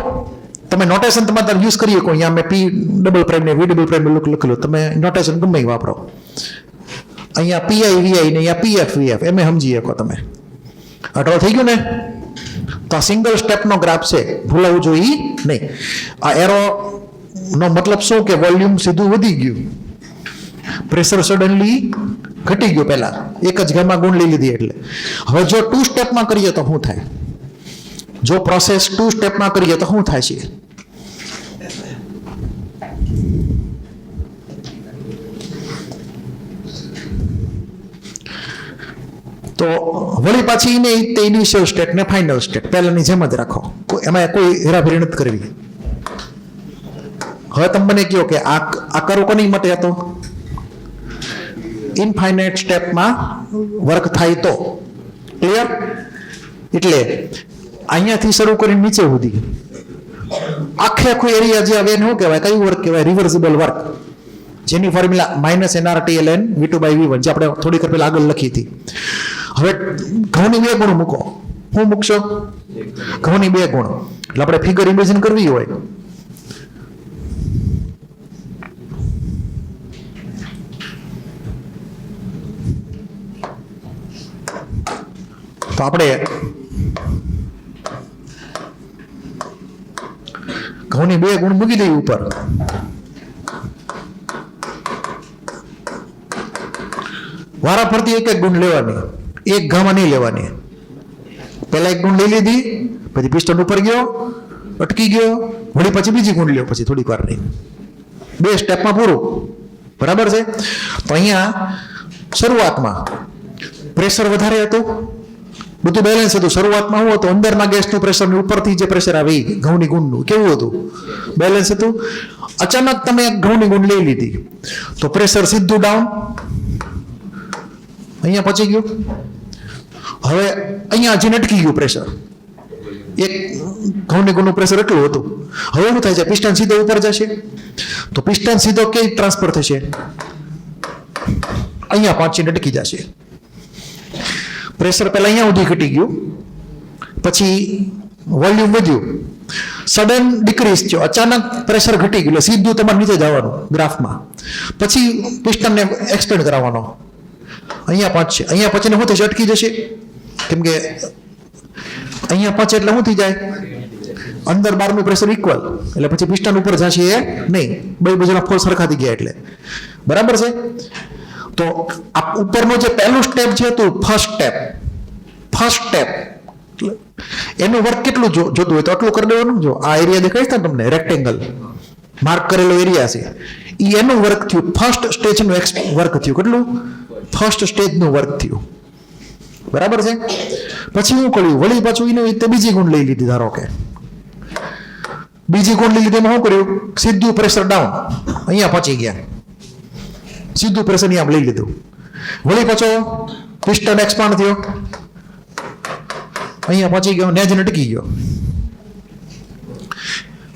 તમે નોટેશન તમારે યુઝ કરી શકો. અહીંયા મેં પી ડબલ પ્રાઇમ ને વી ડબલ પ્રાઇમ લખેલું, તમે નોટેશન ગમે એ વાપરો. અહીંયા પીઆઈ વીઆઈ ને અહીંયા પીએફ વીએફ એમ સમજી શકો તમે. આ ડ્રો થઈ ગયું ને? તો આ સિંગલ સ્ટેપનો ગ્રાફ છે, ભૂલાવું જોઈએ નહીં. આ એરો નો મતલબ શું કે વોલ્યુમ સીધું વધી ગયું, પ્રેશર સડનલી ઘટી ગયું. પહેલા એક જ ઘરમાં ગુણ લઈ લીધી એટલે. હવે જો 2 સ્ટેપમાં કરીએ તો શું થાય? જો પ્રોસેસ 2 સ્ટેપમાં કરીએ તો શું થાય છે? તો વળી પાછી ને તે ઇનિશિયલ સ્ટેટ ને ફાઇનલ સ્ટેટ પહેલાની જેમ જ રાખો, એમાં કોઈ હેરાફેરી નથી કરવી. હવે તમે મને કહો કે આ કરો કોની માટે હતો? ઇનફાઇનાઇટ સ્ટેપમાં વર્ક થાય તો. ક્લિયર? એટલે અહીંયાથી શરૂ કરીને નીચે સુધી આખે આખું એરિયા જે આવે એને શું કહેવાય? કયું વર્ક કહેવાય? રિવર્સિબલ વર્ક, જેની ફોર્મ્યુલા -nRTln V2/V1 જે આપણે થોડીક વાર પહેલા આગળ લખી હતી. હવે ઘઉંની 2 ગુણ મૂકો. શું મૂકશો? ઘઉંની 2 ગુણ. એટલે આપણે ફિગર ઇમેજિન કરવી હોય તો આપણે ઘઉંની 2 ગુણ મૂકી દઈએ ઉપર. વારા ફરતી એક ગુણ લેવાની, એક ઘામાં નહીં લેવાની. પહેલા એક ગુણ લઈ લીધી, પછી પિસ્ટન ઉપર ગયો, અટકી ગયો, વળી પછી બીજી ગુણ લ્યો, પછી થોડીક વાર નહીં. 2 સ્ટેપમાં પૂરું. બરાબર છે? તો અહીંયા શરૂઆતમાં પ્રેશર વધારે હતું, બધું બેલેન્સ હતું. શરૂઆતમાં શું હતું? અંદરના ગેસનું પ્રેશર ઉપરથી જે પ્રેશર આવે ઘઉંની ગુણનું કેવું હતું? બેલેન્સ હતું. અચાનક તમે એક ઘઉંની ગુણ લઈ લીધી તો પ્રેશર સીધું ડાઉન, અહીંયા પહોંચી ગયું. હવે અહીંયા હજી અટકી ગયું પ્રેશર. એક ઘઉંની ગુણનું પ્રેશર એટલું હતું. હવે શું થાય છે? પિસ્ટન સીધો ઉપર જશે તો પિસ્ટન સીધો કઈ ટ્રાન્સફર થશે? અહીંયા પહોંચીને અટકી જશે. પ્રેશર પહેલા અહીંયા સુધી ઘટી ગયું, પછી વોલ્યુમ વધ્યું, સડન ડિક્રીઝ થયો, અચાનક પ્રેશર ઘટી ગયું, સીધું તમારે નીચે જવાનું ગ્રાફમાં. પછી પિસ્ટનને એક્સપેન્ડ કરાવવાનો, અહીંયા પહોંચશે. અહીંયા પહોંચીને શું થશે? અટકી જશે. કેમ કે અહીંયા પહોંચે એટલે શું થઈ જાય? અંદર બહારનું પ્રેશર ઇક્વલ, એટલે પછી પિસ્ટન ઉપર જશે એ નહીં. બે બાજુના ફોર્સ સરખા થઈ ગયા એટલે. બરાબર છે? તો આ ઉપરનું જે પહેલું સ્ટેપ છે તો ફર્સ્ટ સ્ટેપ એનું વર્ક કેટલું જોતું હોય તો આટલું કરી દેવાનું. જો આ એરિયા દેખાય છે તમને રેક્ટેંગલ માર્ક કરેલો એરિયા છે, એ એનું વર્ક થયું. ફર્સ્ટ સ્ટેજનું વર્ક થયું. કેટલું? ફર્સ્ટ સ્ટેજનું વર્ક થયું. બરાબર છે? પછી શું કર્યું? વળી પાછું એનું તે બીજી ગુણ લઈ લીધી. ધારો કે બીજી ગુણ લઈ લીધી, એમાં શું કર્યું? સીધું પ્રેશર ડાઉન, અહીંયા પહોંચી ગયા. સીધું પ્રેશર અહીંયા લઈ લીધું. વળી પાછો પિસ્ટન એક્સપાન્ડ થયો, અહીંયા પહોંચી ગયો, નેજ અટકી ગયો.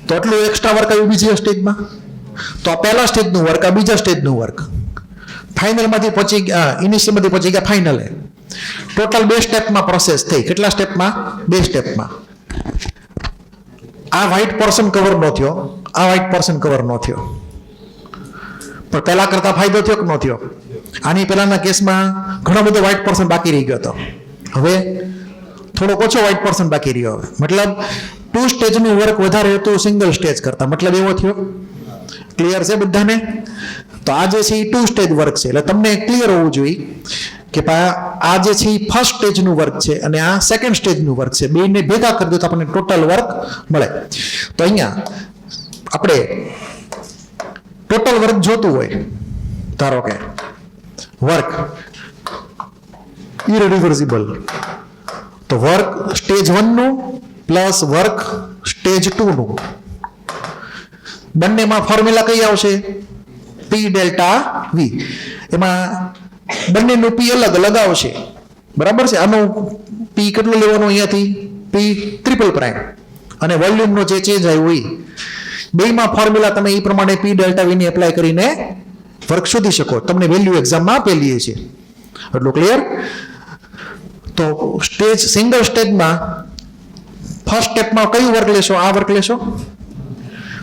તો એટલું એક્સ્ટ્રા વર્ક આવ્યું બીજી સ્ટેજમાં. તો આ પહેલા સ્ટેજનું વર્ક, આ બીજા સ્ટેજનું વર્ક. ફાઇનલમાંથી પહોંચી ગયા, ઇનિશિયલમાંથી પહોંચી ગયા ફાઇનલે. ટોટલ 2 સ્ટેપમાં પ્રોસેસ થઈ. કેટલા સ્ટેપમાં? 2 સ્ટેપમાં. આ વ્હાઇટ પોર્શન કવર ન થયો, આ વ્હાઇટ પોર્શન કવર ન થયો, પણ પહેલા કરતા ફાયદો થયો કે ન થયો? આની પહેલાના કેસમાં ઘણો બધો વ્હાઇટ પોર્શન બાકી રહી ગયો હતો, હવે થોડોક ઓછો વ્હાઇટ પોર્શન બાકી રહ્યો. મતલબ 2 સ્ટેજનું વર્ક વધારે હતું સિંગલ સ્ટેજ કરતા. મતલબ એવો થયો. ક્લિયર છે બધાને? તો આ જે છે એ 2 સ્ટેજ વર્ક છે. એટલે તમને ક્લિયર હોવું જોઈએ કે આ જે છે એ ફર્સ્ટ સ્ટેજનું વર્ક છે અને આ સેકન્ડ સ્ટેજનું વર્ક છે. બેને ભેગા કરી દો તો આપણને ટોટલ વર્ક મળે. તો અહીંયા આપણે ટોટલ વર્ક જોતું હોય, ધારો કે વર્ક ઇરરિવર્સિબલ, તો વર્ક સ્ટેજ 1 નું પ્લસ વર્ક સ્ટેજ 2 નું, બંનેમાં ફોર્મ્યુલા કઈ આવશે? P delta V. એમાં બંનેનું પી અલગ અલગ આવશે, બરાબર છે. આનું પી કેટલું લેવાનું અહીંયાથી? પી ટ્રિપલ પ્રાઇમ. અને વોલ્યુમનો જે ચેન્જ આવ્યો હોય બેમાં ફોર્મ્યુલા તમે એ પ્રમાણે પી ડેલ્ટા વીને એપ્લાય કરીને વર્ક શોધી શકો. તમને વેલ્યુ એક્ઝામમાં આપેલી છે. એટલું ક્લિયર? તો સ્ટેજ, સિંગલ સ્ટેજમાં ફર્સ્ટ સ્ટેપમાં કયું વર્ક લેશો? આ વર્ક લેશો.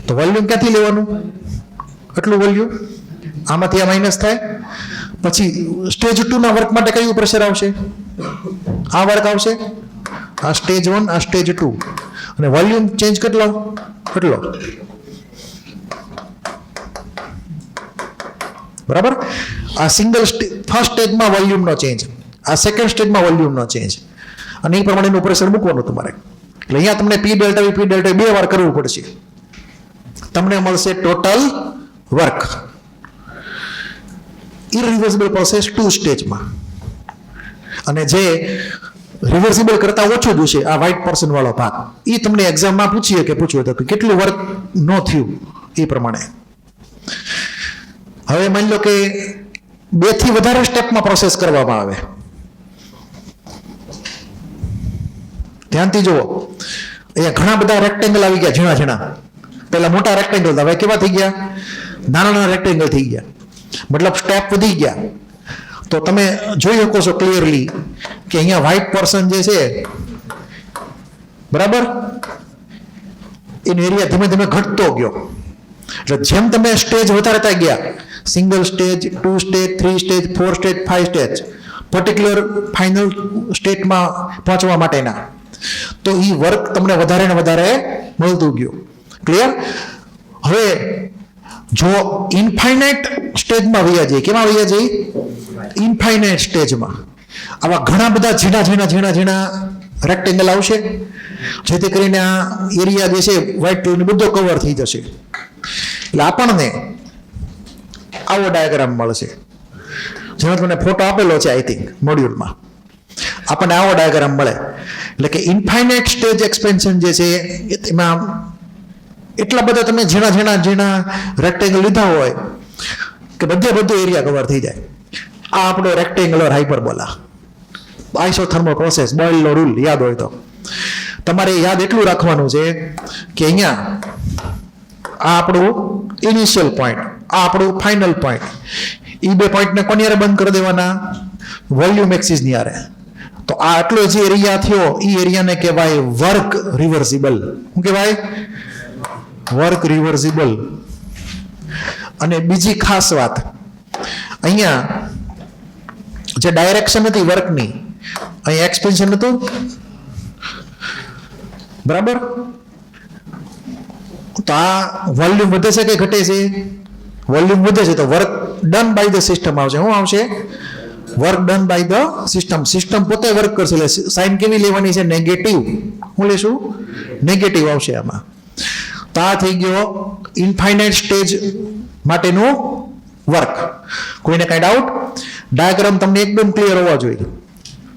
તો વોલ્યુમ ક્યાંથી લેવાનું? એટલું વોલ્યુમ. આમાંથી આ માઇનસ થાય. પછી સ્ટેજ 2 ના વર્ક માટે કયું પ્રેશર આવશે? આ વર્ક આવશે. આ સ્ટેજ 1, આ સ્ટેજ 2. અને વોલ્યુમ ચેન્જ કેટલો? બરાબર. આ સિંગલ ફર્સ્ટ સ્ટેજમાં વોલ્યુમનો ચેન્જ, આ સેકન્ડ સ્ટેજમાં વોલ્યુમનો ચેન્જ, અને એ પ્રમાણેનું પ્રેશર મૂકવાનું તમારે. એટલે અહીંયા તમને પી ડેલ્ટા વી, પી ડેલ્ટા 2 વાર કરવું પડશે. તમને મળશે ટોટલ વર્ક. ઇરરિવર્સિબલ પ્રોસેસ 2 સ્ટેજમાં. અને જે રિવર્સિબલ કરતા ઓછું જોશે આ વ્હાઇટ પોર્શન વાળો ભાગ, એ તમને એક્ઝામમાં પૂછીએ કે પૂછવું તો કેટલું વર્ક ન થયું એ પ્રમાણે. હવે માની લો કે 2 થી વધારે સ્ટેપમાં પ્રોસેસ કરવામાં આવે. ધ્યાનથી જુઓ, અહીંયા ઘણા બધા રેક્ટેંગલ આવી ગયા, ઝીણા ઝીણા. પહેલા મોટા રેક્ટેંગલ હતા, હવે કેવા થઈ ગયા? નાના નાના રેક્ટેંગલ થઈ ગયા. મતલબ સ્ટેપ વધી ગયા. તો તમે જોઈ શકો છો ક્લિયરલી કે અહીંયા વ્હાઇટ પોર્શન જે છે, બરાબર, એનો એરિયા ધીમે ધીમે ઘટતો ગયો. એટલે જેમ તમે સ્ટેજ વધારતા ગયા, single stage, 2 stage, 3 stage, 4 stage, 5 stage, particular final સ્ટેટમાં પહોંચવા માટેના, તો એ વર્ક તમને વધારે ને વધારે મળતું ગયું. ક્લિયર? હવે જો ઇન્ફાઇનાઇટ સ્ટેજમાં વયા જઈએ, કેમાં વયા જઈએ? ઇન્ફાઇનાઇટ સ્ટેજમાં આવા ઘણા બધા ઝીણા ઝીણા ઝીણા ઝીણા રેક્ટેંગલ આવશે, જેથી કરીને આ એરિયા જે છે વ્હાઇટ કલરનો બધો કવર થઈ જશે. એટલે આપણને આવો ડાયાગ્રામ મળશે, જેનો તમને ફોટો આપેલો છે આઈ થિંક મોડ્યુલમાં. આપણને આવો ડાયાગ્રામ મળે. એટલે કે ઇન્ફાઇનાઇટ સ્ટેજ એક્સપેન્શન જે છે એમાં એટલા બધા તમે ઝીણા ઝીણા ઝીણા રેક્ટેંગલ લીધા હોય કે બધો એરિયા કવર થઈ જાય. આ આપણો રેક્ટેંગ્યુલર હાઇપરબોલા, આઇસોથર્મલ પ્રોસેસ, બોયલનો રૂલ યાદ હોય તો તમારે યાદ એટલું રાખવાનું છે કે અહીંયા આ આપણું ઇનિશિયલ પોઈન્ટ, આ આપણું ફાઇનલ પોઈન્ટ, એ 2 પોઈન્ટને કોની હારે બંધ કરી દેવાના? વોલ્યુમ એક્સિસની હારે. તો આ આટલો જે એરિયા થયો એ એરિયાને કહેવાય વર્ક રિવર્સિબલ. શું કહેવાય? Work reversible. અને બીજી ખાસ વાત, અહીંયા જે ડાયરેક્શન હતી વર્કની, અહીં એક્સપેન્શન હતું, બરાબર. તો આ વોલ્યુમ વધે છે કે ઘટે છે? વોલ્યુમ વધે છે. તો work done by the system આવશે. શું આવશે? Work done by the system. System પોતે વર્ક કરશે. એટલે સાઇન કેવી લેવાની છે? નેગેટિવ. શું લેશું? નેગેટિવ આવશે આમાં. તો આ થઈ ગયો ઇન્ફાઇનાઇટ સ્ટેજ માટેનું વર્ક. કોઈને કાંઈ ડાઉટ? ડાયાગ્રામ તમને એકદમ ક્લિયર હોવા જોઈએ.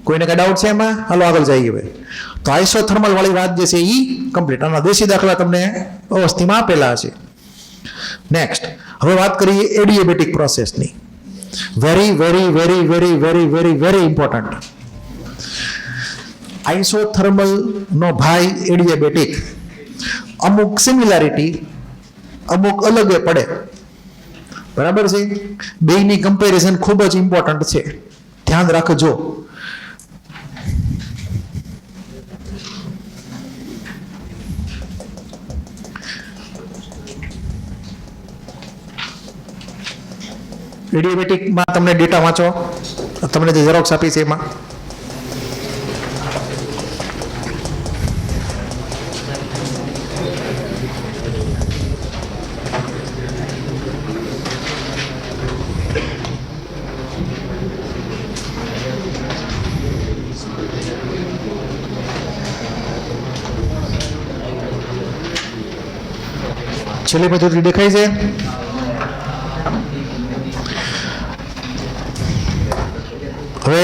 કોઈને કાંઈ ડાઉટ છે એમાં? હાલો આગળ જઈએ. હવે તો આઇસોથર્મલ વાળી વાત જે છે એ કમ્પ્લીટ. આના દેશી દાખલા તમને અવસ્થિમાં આપેલા છે. નેક્સ્ટ હવે વાત કરીએ એડિયાબેટિક પ્રોસેસની. Very very very very very very very important. Isothermal નો ભાઈ એડિયાબેટિક, અમુક સિમિલારિટી અમુક અલગ પડે, બરાબર છે. બેયની કમ્પેરિઝન ખૂબ જ ઇમ્પોર્ટન્ટ છે, ધ્યાન રાખજો. એડિયાબેટિકમાં તમને ડેટા વાંચો, તમને જે ઝેરોક્સ આપી છે એમાં છેલ્લી પદ્ધતિ દેખાય છે. હવે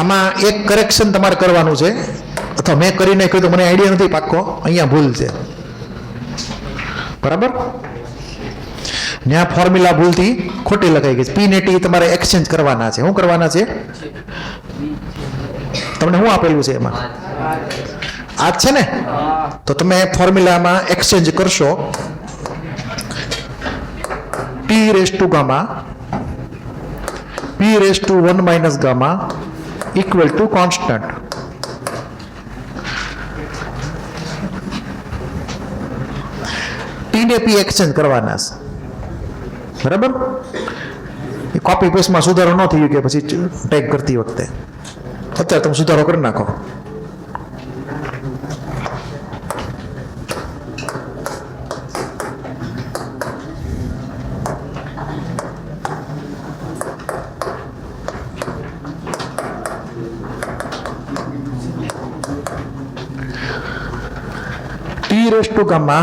આમાં એક કરેક્શન તમારે કરવાનું છે, અથવા મેં કરી નાખ્યું તો મને આઈડિયા નથી પાક્કો, અહીંયા ભૂલ છે, બરાબર. ત્યાં ફોર્મ્યુલા ભૂલથી ખોટી લખાઈ ગઈ છે. પી ને ટી તમારે એક્સચેન્જ કરવાના છે. શું કરવાના છે? તમને શું આપેલું છે એમાં? આ જ છે ને? તો તમે ફોર્મ્યુલામાં એક્સચેન્જ કરશો. T race to gamma p raised to 1 minus gamma equal to constant. t ને p એક્સચેન્જ કરવાના છે, બરાબર. એ કોપી પેસ્ટમાં સુધારો ન થયું કે પછી ટાઈપ કરતી વખતે, અત્યારે તમે સુધારો કરી નાખો. t raised to gamma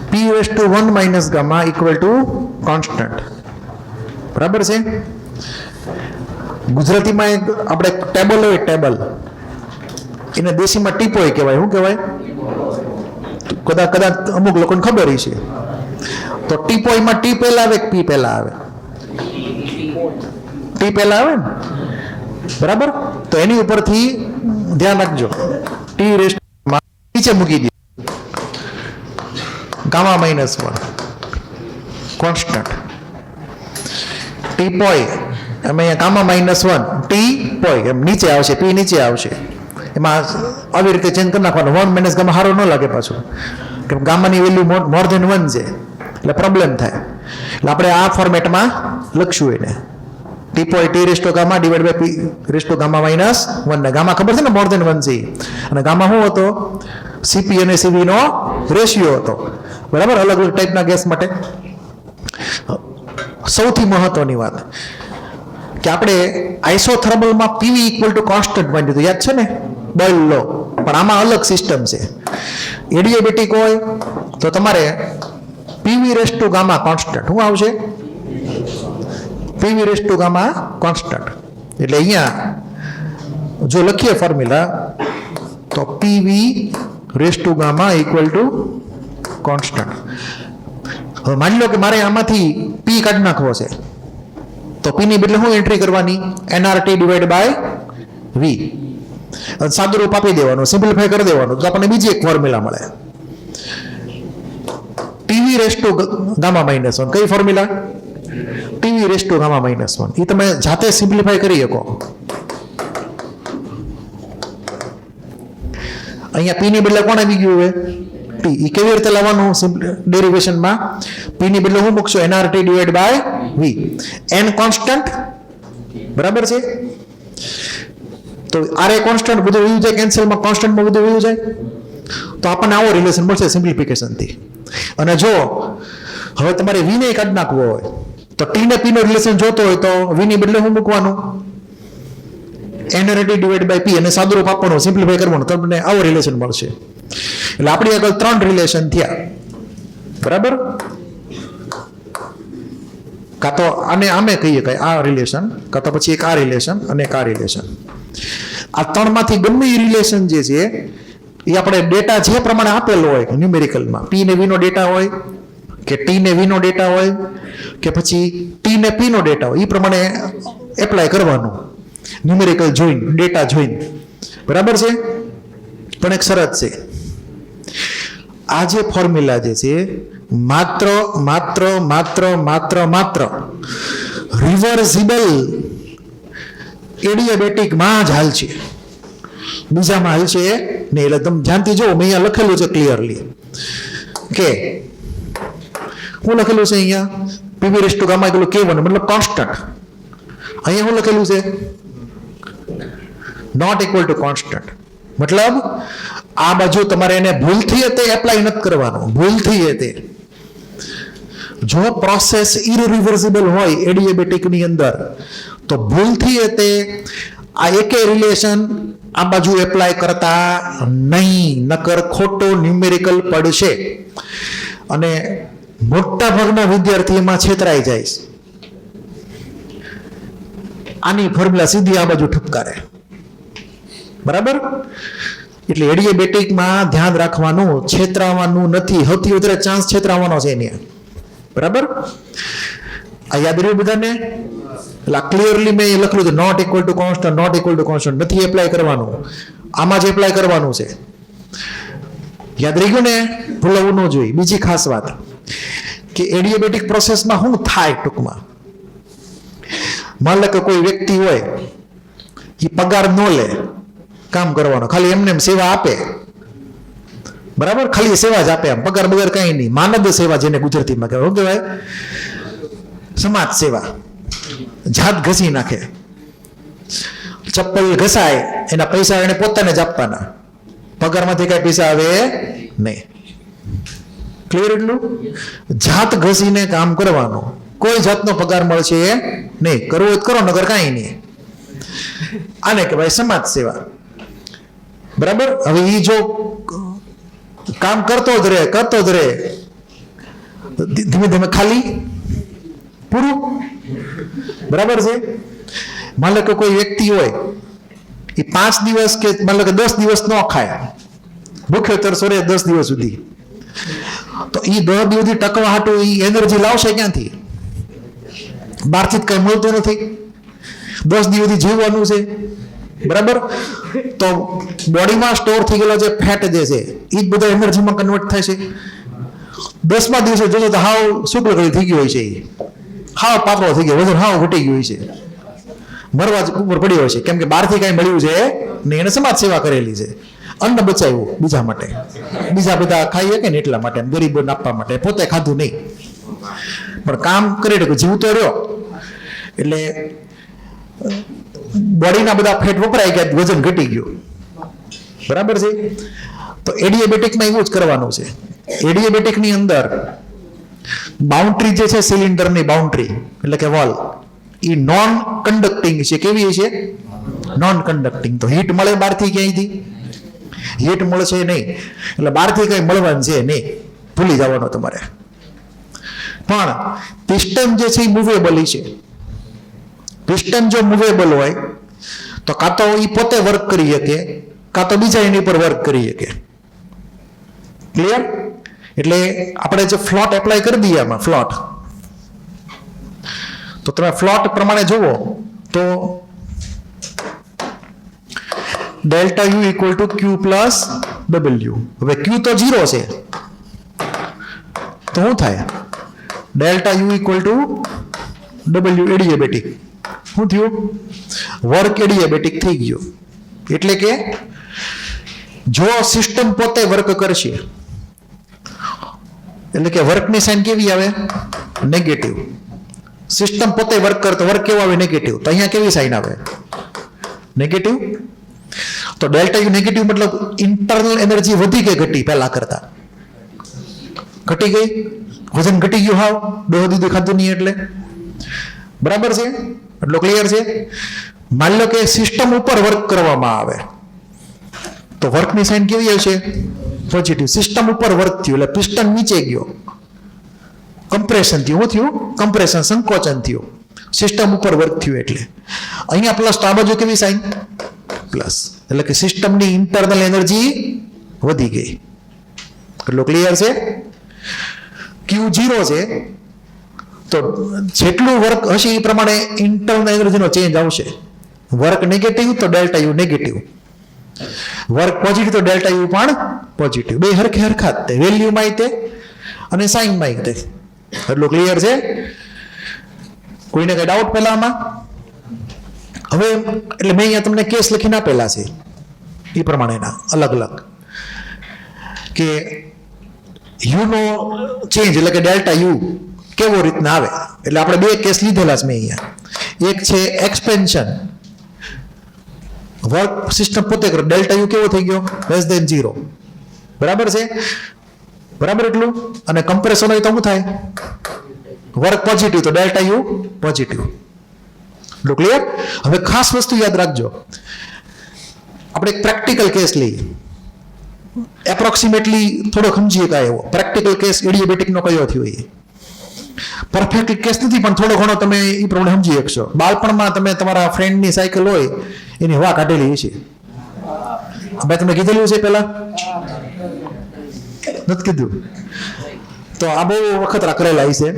p raised to 1 minus gamma equal to constant, બરાબર છે. ગુજરાતીમાં એક આપણે ટેબલ હોય, ટેબલ એને દેશીમાં ટીપોય કહેવાય. શું કહેવાય? કદાચ અમુક લોકોને ખબર છે. તો ટીપોયમાં ટી પહેલા આવે કે પી પહેલા આવે? ટી પહેલા આવે ને, બરાબર. તો એની ઉપરથી ધ્યાન રાખજો. ટી રેસ્ટ નીચે મૂકી દે, ગામા માઇનસ 1 કોન્સ્ટન્ટ. ટી પોય અમે અહીંયા ગામા માઇનસ 1 ટી પોય એમ નીચે આવશે, પી નીચે આવશે. એમાં આવી રીતે ચેન્જ કરી નાખવાનું. 1 માઇનસ ગામા સારો ન લાગે પાછું, કેમ ગામાની વેલ્યુ મોર ધેન 1 છે એટલે પ્રોબ્લેમ થાય. એટલે આપણે આ ફોર્મેટમાં લખશું એને. ટી પોય T raise to gamma divide by P raise to gamma minus 1 ને ગામા ખબર છે ને મોર ધેન 1 છે. અને ગામા શું હતો? સીપી અને સીવી નો રેશિયો હતો, બરાબર. અલગ અલગ ટાઈપના ગેસ માટે સૌથી મહત્વની વાત કે આપણે આઇસોથર્મલમાં પીવી ઇક્વલ ટુ કોન્સ્ટન્ટ માન્યું હતું, યાદ છે ને, બોઇલ લો. પણ આમાં અલગ સિસ્ટમ છે. એડિયાબેટિક હોય તો તમારે PV raise to gamma constant. શું આવશે? PV raise to gamma constant. એટલે અહીંયા જો લખીએ ફોર્મ્યુલા તો PV raise to gamma equal to constant. હવે માની લો કે મારે આમાંથી પી કાઢી નાખવો છે, તો પી ની બદલે શું એન્ટ્રી કરવાની? NRT divide by V. સાદું રૂપ આપી દેવાનું, સિમ્પ્લિફાઈ કરી દેવાનું, તો આપણને બીજી એક ફોર્મ્યુલા મળે. TV race to gamma minus 1. કઈ formula? TV race to gamma minus 1. એ તમે જાતે સિમ્પ્લિફાઈ કરી શકો. અહીંયા પી ની બદલે કોણ આવી ગયું હવે? ટી. એ કેવી રીતે લાવવાનું ડેરિવેશનમાં? પી ની બદલે હું મૂકશો? NRT divide by V. N constant, બરાબર છે. તો આર એ કોન્સ્ટન્ટ, બધું વયું જાય કેન્સલમાં, કોન્સ્ટન્ટમાં બધું વયું જાય. તો આપણને આવો રિલેશન મળશે સિમ્પ્લિફિકેશનથી. અને જો હવે તમારે વી ને કાઢી નાખવો હોય તો ટી ને પી નો રિલેશન જોતો હોય તો વી ની બદલે શું મૂકવાનું? NRT divide by P. અને સાદું રૂપ આપવાનું, સિમ્પ્લિફાઈ કરવાનું, તમને આવો રિલેશન મળશે. એટલે આપણી આગળ 3 રિલેશન થયા, બરાબર. કાં તો આને આમે કહીએ કે આ રિલેશન, કાં તો પછી એક આ રિલેશન અને એક આ રિલેશન. આ 3 માંથી ગમે એ રિલેશન જે છે એ આપણે ડેટા જે પ્રમાણે આપેલો હોય ન્યુમેરિકલમાં, પી ને વી નો ડેટા હોય, કે ટી ને વી નો ડેટા હોય કે પછી ટી ને પી નો ડેટા હોય, એ પ્રમાણે એપ્લાય કરવાનું, ન્યુમેરિકલ જોઈને, ડેટા જોઈને. બરાબર છે? પણ એક શરત છે, આ જે ફોર્મ્યુલા જે છે માત્ર માત્ર માત્ર માત્ર માત્ર રિવર્સિબલ એડિયાબેટિકમાં જ હાલ છે, બીજામાં હાલ છે નહીં. એટલે તમે ધ્યાનથી જો, મેં અહીંયા લખેલું છે ક્લિયરલી કે શું લખેલું છે અહીંયા, PV raise to gamma equal K1 મતલબ કોન્સ્ટન્ટ. અહીંયા શું લખેલું છે? Not equal to constant. મતલબ આ બાજુ તમારે એને ભૂલથી તે એપ્લાય નથી કરવાનું, ભૂલથી તે. જો પ્રોસેસ ઇરરિવર્સિબલ હોય એડિયાબેટિકની અંદર તો ભૂલથી તે આ એકે રિલેશન આ બાજુ એપ્લાય કરતા નહીં, નકર ખોટો ન્યુમેરિકલ પડશે અને મોટા ભાગના વિદ્યાર્થી એમાં છેતરાઈ જાય. આની ફોર્મ્યુલા સીધી આ બાજુ ઠપકારે. બરાબર? એટલે એડિયાબેટિકમાં ધ્યાન રાખવાનું, છેતરાવાનું નથી. સૌથી વધારે ચાન્સ છેતરાવાનો છે એની. બરાબર? આ યાદ રહ્યું બધાને? એટલે ક્લિયરલી મેં લખેલું છે not equal to constant, not equal to constant નથી એપ્લાય કરવાનું, આમાં જ એપ્લાય કરવાનું છે. યાદ રહી ગયું ને? ભૂલવું ન જોઈએ. બીજી ખાસ વાત કે એડિયાબેટિક પ્રોસેસમાં શું થાય ટૂંકમાં, માન લો કે કોઈ વ્યક્તિ હોય એ પગાર ન લે કામ કરવાનો, ખાલી એમને એમ સેવા આપે. બરાબર? ખાલી સેવા જ આપે, આમ પગાર બગાર કઈ નહીં. માનદ સેવા જેને ગુજરાતીમાં કહેવાય, શું કહેવાય? સમાજ સેવા. જાત ઘસી નાખે, ચપ્પલ ઘસાય, એના પૈસા એને પોતાને જ આપવાના, પગારમાંથી કઈ પૈસા આવે નહીં. ક્લિયર? એટલું જાત ઘસીને કામ કરવાનું, કોઈ જાતનો પગાર મળશે નહીં. કરવું હોય તો કરો, નગર કાંઈ નહીં. આને કહેવાય સમાજ સેવા. બરાબર? હવે એ જો કામ કરતો જ રહે ધીમે ધીમે ખાલી પૂરું. બરાબર છે? માન લો કે કોઈ વ્યક્તિ હોય એ 5 દિવસ કે માન લો કે 10 દિવસ ન ખાય, ભૂખ્યો તરસો રહે 10 દિવસ સુધી, તો એ 10 દિવસથી ટકવા હાટું એ એનર્જી લાવશે ક્યાંથી? બહારથી જ કઈ મળતું નથી. 10 દિવસથી જીવવાનું છે. બરાબર? તો બોડીમાં સ્ટોર થઈ ગયેલો જે ફેટ જે છે એ જ બધા એનર્જીમાં કન્વર્ટ થાય છે. 10મા દિવસે જોજો તો હાવ શુક્લ થઈ ગયો હોય છે, હાવ પાતળો થઈ ગયો, વજન હાવ ઘટી ગયું હોય છે, મરવા જ ઉપર પડ્યો હોય છે. કેમ કે બહારથી કાંઈ મળ્યું છે ને, એને સમાજ સેવા કરેલી છે, અન્ન બચાવ્યું બીજા માટે, બીજા બધા ખાઈ શકે ને એટલા માટે, ગરીબોને આપવા માટે, પોતે ખાધું નહીં પણ કામ કરી રહ્યો, જીવતો રહ્યો. એટલે બોડીના બધા ફેટ વપરાઈ ગયા, વજન ઘટી ગયું. બરાબર છે? તો એડિયાબેટિકમાં એવું જ કરવાનું છે. એડિયાબેટિકની અંદર બાઉન્ડ્રી જે છે, સિલિન્ડરની બાઉન્ડ્રી એટલે કે વોલ, એ નોન કન્ડક્ટિંગ છે. કેવી છે? Non conducting. તો હીટ મળે બહારથી ક્યાંયથી? હીટ મળશે નહીં. એટલે બહારથી કંઈ મળવાનું છે નહીં, ભૂલી જવાનો તમારે. પણ પિસ્ટન જે છે એ મૂવેબલ છે. પિસ્ટન જો મૂવેબલ હોય તો કાં તો એ પોતે વર્ક કરી શકે, કાં તો બીજા એની પર વર્ક કરી શકે. ક્લિયર? એટલે આપણે જે ફ્લોટ એપ્લાય કરી દઈએ આમાં, ફ્લોટ, તો તમે ફ્લોટ પ્રમાણે જુઓ તો delta you equal to Q plus W. હવે ક્યુ તો 0 છે તો શું થાય? Delta you equal to W adiabatic. શું થયું? વર્ક એડિયાબેટિક થઈ ગયો. એટલે કે જો સિસ્ટમ પોતે વર્ક કરશે, એટલે કે વર્કની સાઇન કેવી આવે? નેગેટિવ. સિસ્ટમ પોતે વર્ક કરતો, વર્ક કેવો આવે? નેગેટિવ. તો અહીંયા કેવી સાઇન આવે? નેગેટિવ. તો ડેલ્ટા યુ નેગેટિવ મતલબ ઇન્ટરનલ એનર્જી વધી કે ઘટી? પહેલા કરતા ઘટી ગઈ, વજન ઘટી ગયું, હાવ દોહ દીધું ખાધું નહીં એટલે. બરાબર છે? એટલો ક્લિયર છે? માન લો કે સિસ્ટમ ઉપર વર્ક કરવામાં આવે તો વર્કની સાઇન કેવી આવશે? પોઝિટિવ. સિસ્ટમ ઉપર વર્ક થયું એટલે પિસ્ટન નીચે ગયો, કમ્પ્રેશન થયું. શું થયું? કમ્પ્રેશન, સંકોચન થયું. સિસ્ટમ ઉપર વર્ક થયું એટલે અહીંયા પ્લસ, તો આ બાજુ કેવી સાઇન? પ્લસ. એટલે કે સિસ્ટમની ઇન્ટરનલ એનર્જી વધી ગઈ. એટલો ક્લિયર છે? ક્યુ 0 છે તો જેટલું વર્ક હશે એ પ્રમાણે ઇન્ટરનલ એનર્જીનો ચેન્જ આવશે. વર્ક નેગેટિવ તો delta you negative, work positive તો ડેલ્ટા યુ પણ પોઝિટિવ. બે હરખે હરખા જ તે વેલ્યુમાં તે અને સાઇનમાં તે. એટલું ક્લિયર છે? કોઈને કઈ ડાઉટ પહેલામાં? હવે એટલે મેં અહીંયા તમને કેસ લખીને આપેલા છે એ પ્રમાણેના અલગ અલગ કે યુનો ચેન્જ એટલે કે ડેલ્ટા યુ કેવો રીતના આવે. એટલે આપણે બે કેસ લીધેલા છે મેં અહીંયા. એક છે એક્સપેન્શન, વર્ક સિસ્ટમ પોતે કરો, ડેલ્ટા યુ કેવો થઈ ગયો? Less than 0. બરાબર છે? બરાબર એટલું. અને કમ્પ્રેશન હોય તો શું થાય? વર્ક પોઝિટિવ તો ડેલ્ટા યુ પોઝિટિવ. એટલું ક્લિયર? હવે ખાસ વસ્તુ યાદ રાખજો, આપણે એક પ્રેક્ટિકલ કેસ લઈએ, એપ્રોક્સિમેટલી થોડો સમજીએ કાંઈ એવો પ્રેક્ટિકલ કેસ એડિયાબેટિકનો કયો થયો એ પરફેક્ટ કેસ નથી, પણ થોડો ઘણો તમે એ પ્રમાણે સમજી શકશો. બાળપણમાં તમે તમારા ફ્રેન્ડની સાયકલ હોય એની હવા કાઢેલી છે, મેં તમને કીધેલું છે પહેલા? નથી કીધું? તો આ બહુ વખત કરેલા છે.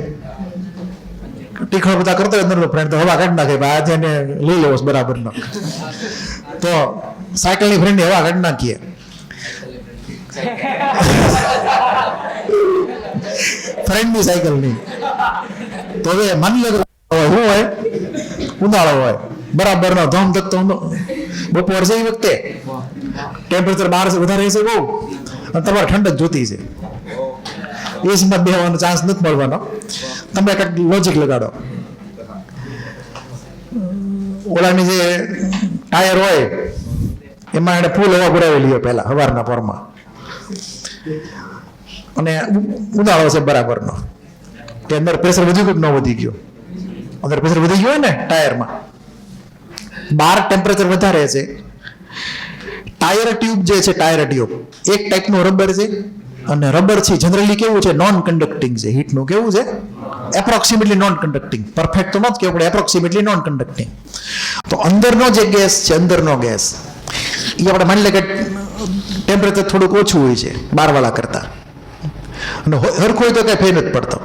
ટીખળ બધા કરતો હોય અંદરનો ફ્રેન્ડ તો હવા કાઢી નાખે, આજે એને લઈ લેવો બરાબરનો. તો સાયકલની ફ્રેન્ડની હવા કાઢી નાખીએ. ફ્રેન્ડની સાયકલ નહીં તો હવે માની લો શું હોય, ઉનાળો હોય, બરાબરનો ધમ ધકતો બપોર છે એ વખતે ટેમ્પરેચર 12 વધારે હશે બહુ, અને તમારે ઠંડક જોતી છે, એસીમાં બેસવાનો ચાન્સ નથી મળવાનો. તમે કંઈક લોજિક લગાડો. ઓલાની જે ટાયર હોય એમાં એને ફૂલ હવા પુરાવેલી હોય પહેલા સવારના પોરમાં, અને ઉનાળો છે બરાબરનો, કે અંદર પ્રેશર વધી ગયું કે ન વધી ગયું? અંદર પ્રેશર વધી ગયું હોય ને ટાયરમાં, બહાર ટેમ્પરેચર વધારે છે. ટાયર ટ્યુબ જે છે, ટાયર ટ્યુબ એક ટાઈપનું રબર છે, અને રબર છે જનરલી કેવું છે? નોન કન્ડક્ટિંગ છે. હીટનું કેવું છે? Approximately non conducting. પરફેક્ટ તો નથી કેવું પડે, એપ્રોક્સિમેટલી નોન કન્ડક્ટિંગ. તો અંદરનો જે ગેસ છે, અંદરનો ગેસ એ આપણે માની લે કે ટેમ્પરેચર થોડુંક ઓછું હોય છે બહારવાળા કરતા, અને હરખું હોય તો કઈ ફેર નથી પડતો.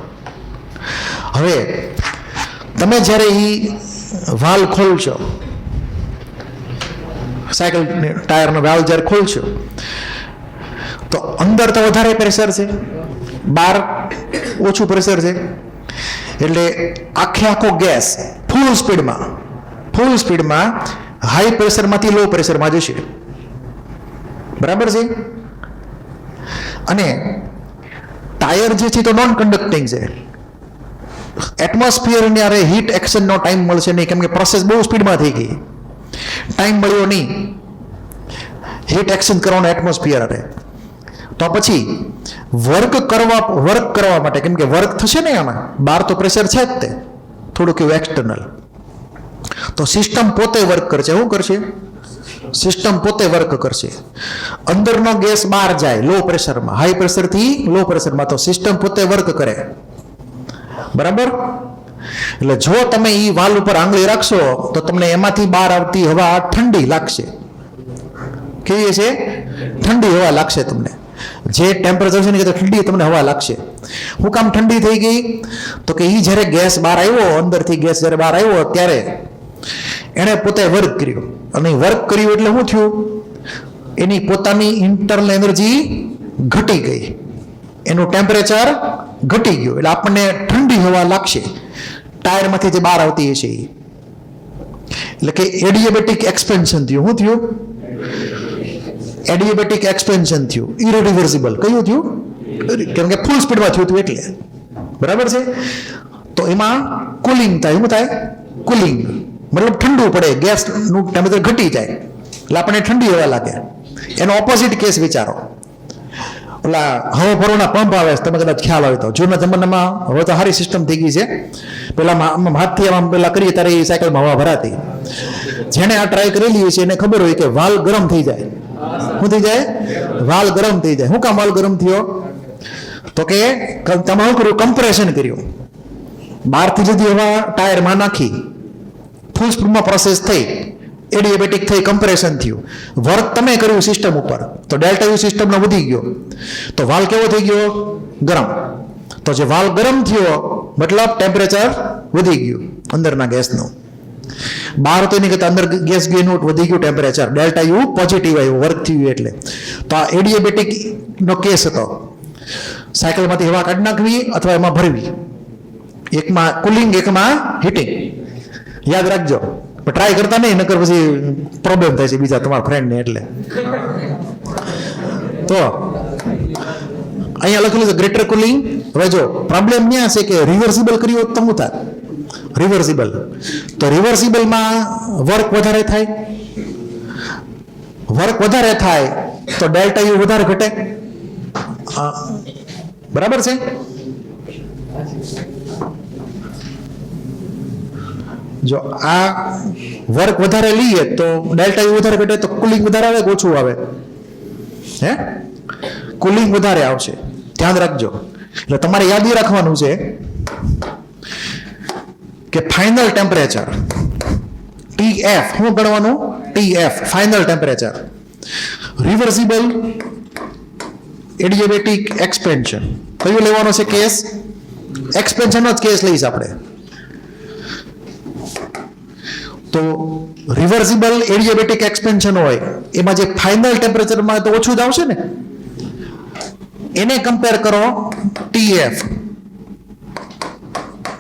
હવે તમે જ્યારે એ વાલ્વ ખોલશો, સાયકલ ટાયરનો વાલ્વ જ્યારે ખોલશો તો અંદર તો વધારે પ્રેશર છે, બહાર ઓછું પ્રેશર છે. એટલે આખો ગેસ ફૂલ સ્પીડમાં હાઈ પ્રેશરમાંથી લો પ્રેશરમાં જશે. બરાબર છે? અને ટાયર જે છે તો નોન કન્ડક્ટિંગ છે. એટમોસ્ફિયરને અરે હીટ એક્શનનો ટાઈમ મળશે નહીં, કેમ કે પ્રોસેસ બહુ સ્પીડમાં થઈ ગઈ, ટાઈમ મળ્યો નહીં હીટ એક્શન કરવાનો એટમોસ્ફિયર અરે. તો પછી વર્ક કરવા માટે, કેમ કે વર્ક થશે ને આમાં, બહાર તો પ્રેશર છે જ તે થોડુંક એવું એક્સટર્નલ, તો સિસ્ટમ પોતે વર્ક કરશે. શું કરશે? સિસ્ટમ પોતે વર્ક કરશે. અંદરનો ગેસ બહાર જાય લો પ્રેશરમાં, હાઈ પ્રેશરથી લો પ્રેશરમાં, તો સિસ્ટમ પોતે વર્ક કરે. બરાબર? એટલે જો તમે એ વાલ્વ ઉપર આંગળી રાખશો તો તમને એમાંથી બહાર આવતી હવા ઠંડી લાગશે. કેવી છે? ઠંડી હવા લાગશે તમને. જે ટેમ્પરેચર છે ને કે ઠંડી તમને હવા લાગશે. હું કામ ઠંડી થઈ ગઈ? તો કે એ જ્યારે ગેસ બહાર આવ્યો, અંદરથી ગેસ જ્યારે બહાર આવ્યો ત્યારે એણે પોતે વર્ક કર્યું, અને વર્ક કર્યું એટલે શું થયું? એની પોતાની ઇન્ટરનલ એનર્જી ઘટી ગઈ, એનું ટેમ્પરેચર ઘટી ગયું, એટલે આપણને ઠંડી હવા લાગશે ટાયરમાંથી જે બહાર આવતી હશે એ. એટલે કે એડિયાબેટિક એક્સપેન્શન થયું. શું થયું? એડિયાબેટિક એક્સપેન્શન થયું, ઇરિવર્સિબલ. કયું થયું? કેમ કે ફૂલ સ્પીડમાં થયું હતું એટલે. બરાબર છે? તો એમાં કુલિંગ થાય. શું થાય? કુલિંગ મતલબ ઠંડુ પડે, ગેસનું ટેમ્પરેચર ઘટી જાય એટલે આપણને ઠંડી હવા લાગે. એનો ઓપોઝિટ કેસ વિચારો. ઓલા હવા ભરવાના પંપ આવે, તમે કદાચ ખ્યાલ આવે તો, જૂના જમાનામાં, હવે તો સારી સિસ્ટમ થઈ ગઈ છે, પેલા હાથથી આમ પેલા કરીએ ત્યારે એ સાયકલમાં હવા ભરાતી. જેને આ ટ્રાય કરેલી છે એને ખબર હોય કે વાલ ગરમ થઈ જાય. શું થઈ જાય? વાલ ગરમ થઈ જાય. શું કામ વાલ ગરમ થયો? તો કે તમે શું કર્યું? કમ્પ્રેશન કર્યું. બહારથી જતી હવા ટાયરમાં નાખી, ફૂલ સ્પીડમાં પ્રોસેસ થઈ, એડિયાબેટિક થઈ, કમ્પ્રેશન થયું, વર્ક તમે કર્યું સિસ્ટમ ઉપર, તો ડેલ્ટા યુ સિસ્ટમનો વધી ગયો, તો વાલ કેવો થઈ ગયો? ગરમ. તો જે વાલ્વ ગરમ થયો મતલબ ટેમ્પરેચર વધી ગયું અંદરના ગેસનું. બહાર તો એની કરતા અંદર ગેસ ગયું વધી ગયું ટેમ્પરેચર, ડેલ્ટા યુ પોઝિટિવ આવ્યું વર્ક થયું એટલે. તો આ એડિયાબેટિક નો કેસ હતો. સાયકલમાંથી હવા કાઢી નાખવી અથવા એમાં ભરવી, એકમાં કુલિંગ એકમાં હીટિંગ. યાદ રાખજો, ટ્રાય કરતા નહીં, નકર પછી પ્રોબ્લેમ થાય છે બીજા તમારા ફ્રેન્ડને. એટલે તો અહીંયા લખેલું છે ગ્રેટર કુલિંગ. હવે જો પ્રોબ્લેમ ત્યાં છે કે રિવર્સિબલ કર્યું હોત તો શું થાય? રિવર્સિબલ તો રિવર્સિબલમાં વર્ક વધારે થાય. વર્ક વધારે થાય તો ડેલ્ટા યુ વધારે ઘટે. બરાબર છે? જો આ વર્ક વધારે લઈએ તો ડેલ્ટા યુ વધારે ઘટે, તો કુલિંગ વધારે આવે કે ઓછું આવે? હે, કુલિંગ વધારે આવશે. ધ્યાન રાખજો. એટલે તમારે યાદી રાખવાનું છે કે ફાઇનલ ટેમ્પરેચર TF શું ગણવાનું? TF final temperature. Reversible adiabatic expansion કયું લેવાનો છે કેસ? એક્સપેન્શનનો જ કેસ લઈશ આપણે. તો રિવર્સિબલ એડિયાબેટિક એક્સપેન્શન હોય એમાં જે ફાઇનલ ટેમ્પરેચરમાં તો ઓછું જ આવશે ને. એને કમ્પેર કરો TF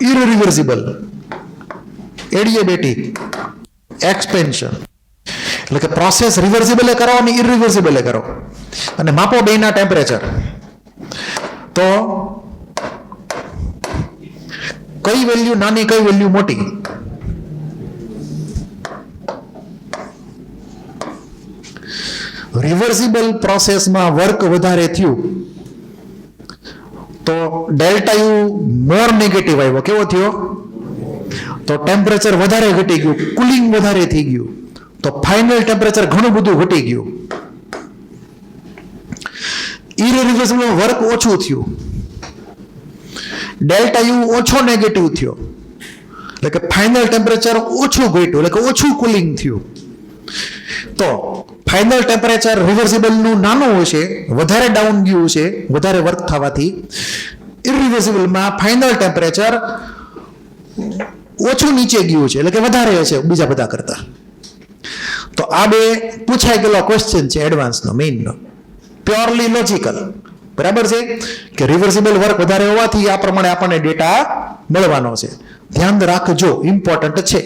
ઇરરિવર્સિબલ એડિયાબેટિક એક્સપેન્શન. એટલે કે પ્રોસેસ રિવર્સિબલ કરો અને ઇરરિવર્સિબલ કરો અને માપો બેના ટેમ્પરેચર. તો કઈ વેલ્યુ નાની કઈ વેલ્યુ મોટી? રિવર્સિબલ પ્રોસેસમાં વર્ક વધારે થયું તો ડેલ્ટા યુ મોર નેગેટિવ આવ્યો. કેવો થયો? તો ટેમ્પરેચર વધારે ઘટી ગયું, કુલિંગ વધારે થઈ ગયું, તો ફાઇનલ ટેમ્પરેચર ઘણું બધું ઘટી ગયું. ઇરરિવર્સિબલ વર્ક ઓછું થયું, ડેલ્ટા યુ ઓછો નેગેટિવ થયો, એટલે કે ફાઇનલ ટેમ્પરેચર ઓછું ઘટ્યું, એટલે કે ઓછું કુલિંગ થયું. તો ફાઇનલ ટેમ્પરેચર રિવર્સિબલનું નાનું હશે, વધારે ડાઉન ગયું છે વધારે વર્ક થવાથી. ઇરરિવર્સિબલમાં ફાઇનલ ટેમ્પરેચર ઓછું નીચે ગયું છે, એટલે કે વધારે હશે બીજા બધા કરતા. તો આ બે પૂછાઈ ગયેલો ક્વેશ્ચન છે એડવાન્સનો, મેઇનનો, પ્યોરલી લોજિકલ. બરાબર છે કે રિવર્સિબલ વર્ક વધારે હોવાથી આ પ્રમાણે આપણને ડેટા મળવાનો છે. ધ્યાન રાખજો, ઇમ્પોર્ટન્ટ છે,